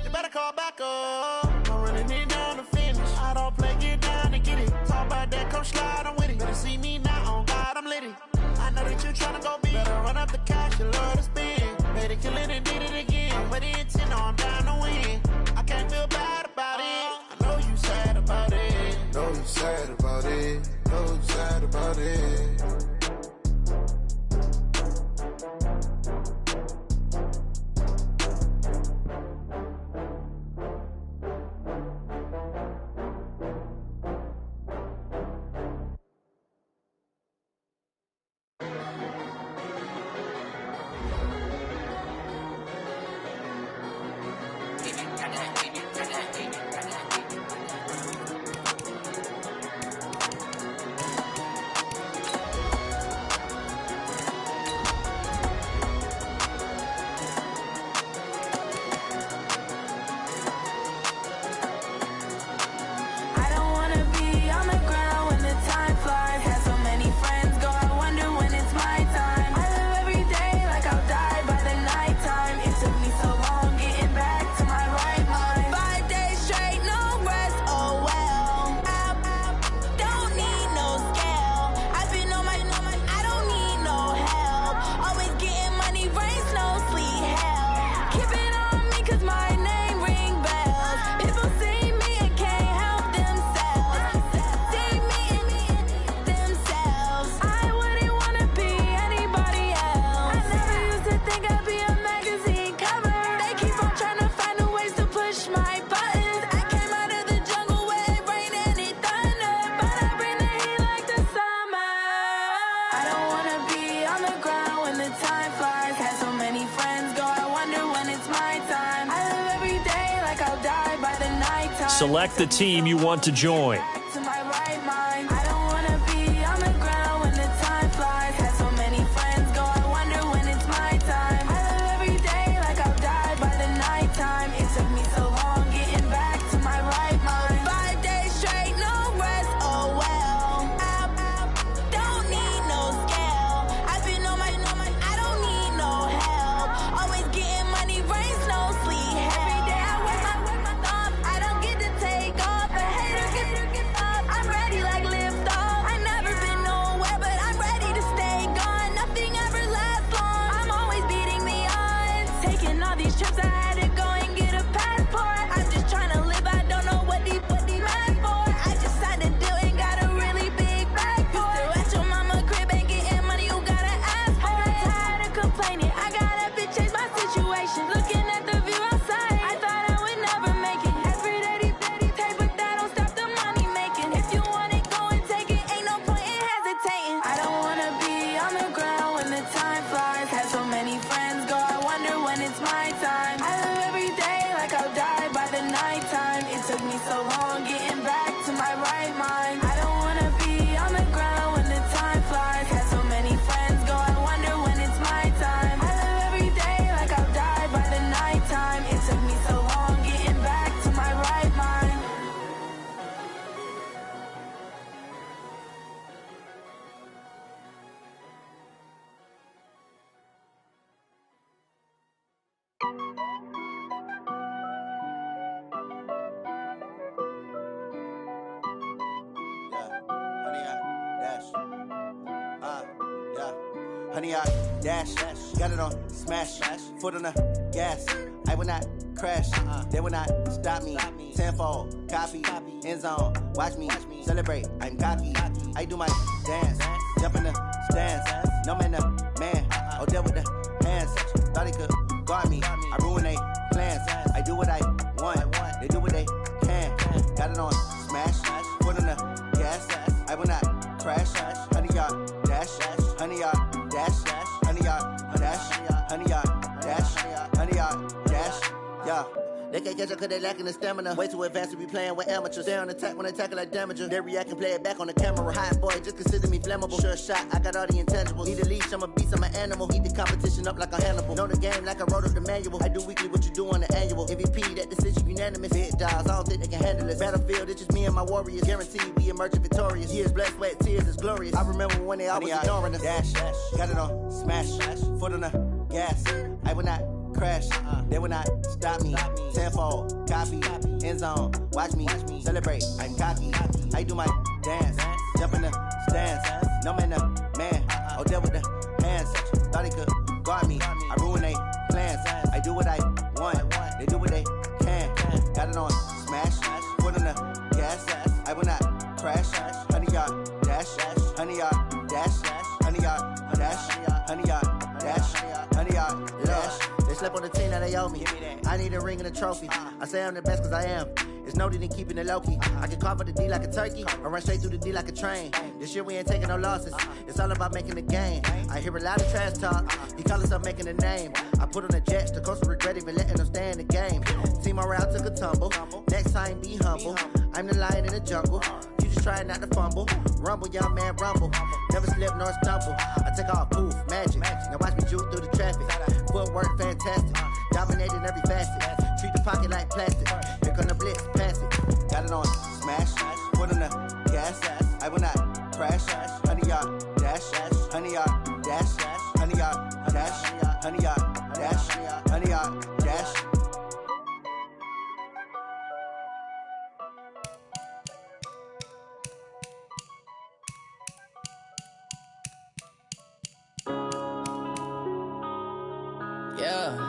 You better call back up. I'm running it down to finish. I don't play, get down to get it. Talk about that, come slide, I'm with it. Better see me now, on God, I'm lit it. I know that you tryna go big. Better run up the cash, you love to spend. Better kill it and did it again. With the intent, no, I'm down to win. I can't feel bad about it. I know you sad about it. Know you sad about it. Know you sad about it. Select the team you want to join. Honey, I dash, got it on smash, foot on the gas. I will not crash, they will not stop me. Tenfold, copy, end zone, watch me celebrate. I'm cocky, I do my dance, jump in the stands. No man, the man, oh, deal with the hands. Thought he could guard me, I ruin they plans. I do what I want, they do what they can. Got it on smash, foot on the gas. I will not crash, honey, y'all dash, honey, y'all dash, honey, y'all dash, honey, y'all dash, honey, y'all dash, yeah. They can't catch up cause they lacking the stamina. Way too advanced to be playing with amateurs. Stay on attack when they tackle like damager. They react and play it back on the camera. Hot boy, just consider me flammable. Sure shot, I got all the intangibles. Need a leash, I'm a beast, I'm an animal. Eat the competition up like a Hannibal. Know the game like I wrote up the manual. I do weekly what you do on the annual. MVP, that decision unanimous. Big dogs, I don't think they can handle it. Battlefield, it's just me and my warriors. Guaranteed we emerging victorious. Years, blood, sweat, tears is glorious. I remember when they always ignoring us. Dash, got it on, smash, foot on the gas. I will not crash, they will not stop me. Tenfold, copy, end zone, watch me celebrate. I'm cocky, I do my dance, jump in the stands. No man, man, oh there with the hands. Thought he could guard me, I ruin they plans. I do what I want, they do what they can. Got it on, smash, foot on the gas. I will not crash, 100-yard dash, 100-yard dash, 100-yard dash, 100-yard dash, 100-yard dash. They slept on the team that they owe me. I need a ring and a trophy. I say I'm the best cause I am. It's noted in keeping it low-key. I can carve up the D like a turkey or run straight through the D like a train. This year we ain't taking no losses. It's all about making the game. I hear a lot of trash talk. He call himself making a name. I put on the Jets. The coach will regret even letting them stay in the game. Team morale took a tumble. Next time be humble. I'm the lion in the jungle. You just try not to fumble. Rumble, young man, rumble. Never slip nor stumble. I take off, poof, magic. Now watch me juke through the traffic. Footwork fantastic. Dominating every facet. Treat the pocket like plastic. Here come the blitz, pass it. Got it on, smash. Foot on the gas. I will not crash. 100-yard dash. 100-yard dash. 100-yard dash. 100-yard dash. 100-yard dash. Yeah.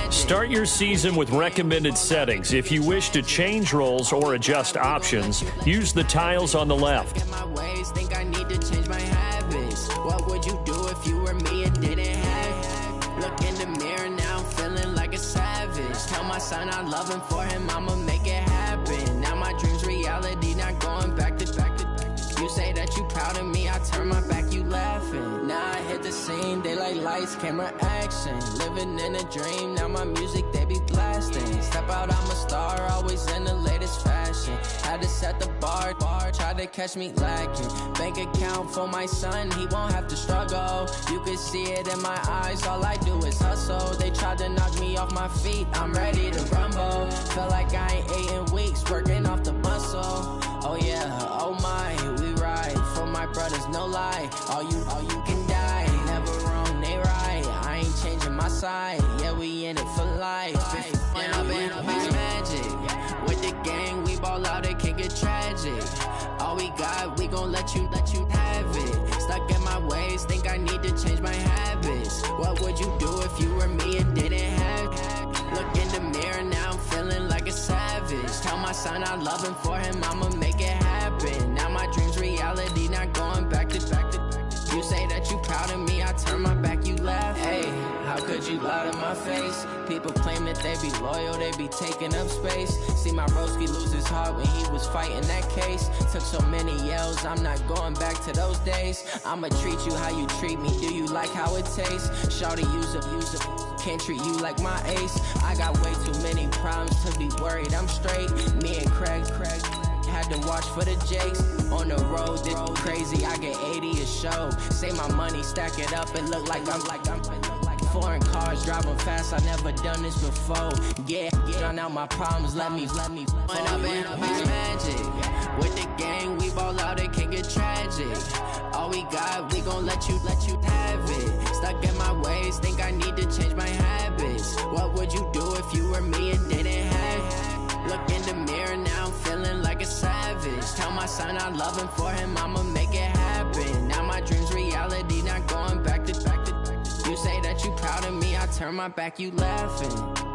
Start your season with recommended settings. If you wish to change roles or adjust options, use the tiles on the left. Think I need to change my habits. What would you do if you were me and didn't have? Look in the mirror now, I'm feeling like a savage. Tell my son I love him, for him I'ma make it happen. Now my dream's reality, not going back to. You say that you proud of me, I turn my back, you laughing. Now I hit the scene, daylight lights, camera action. Living in a dream, now my music they be blasting. Step out, I'm a star, always in the latest fashion. Had to set the bar, try to catch me lacking. Bank account for my son, he won't have to struggle. You can see it in my eyes, all I do is hustle. They tried to knock me off my feet, I'm ready to rumble. Feel like I ain't ate in weeks, working off the muscle. Oh yeah, oh my, we ride for my brothers, no lie. All you can die, never wrong, they right. I ain't changing my side, yeah, we in it for life. When I've been magic, with the gang, we ball out, it can get tragic. All we got, we gon' let you have it. Stuck in my ways, think I need to change my habits. What would you do if you were me and didn't have? Look in the mirror now, I'm feeling like a savage. Tell my son I love him, for him I'ma make it happen. Now my dream's reality, not going back to. You say that you proud of me, I turn my back, you laugh. Hey, how could you lie to my face? People claim that they be loyal, they be taking up space. See my broski lose his heart when he was fighting that case. Took so many yells, I'm not going back to those days. I'ma treat you how you treat me, do you like how it tastes? Shawty, use up, can't treat you like my ace. I got way too many problems to be worried, I'm straight. Me and Craig had to watch for the Jakes. On the road, this crazy, I get 80 a show. Say my money, stack it up, it look like I'm foreign cars, driving fast, I never done this before. Yeah, drown out my problems, let me. When I've been magic, with the gang, we ball out, it can get tragic. All we got, we gon' let you have it. Stuck in my ways, think I need to change my habits. What would you do if you were me and didn't have? Look in the mirror now, I'm feeling like a savage. Tell my son I love him, for him I'ma make it happen. Now my dream's reality, not going back to. You say that you proud of me, I turn my back, you laughing.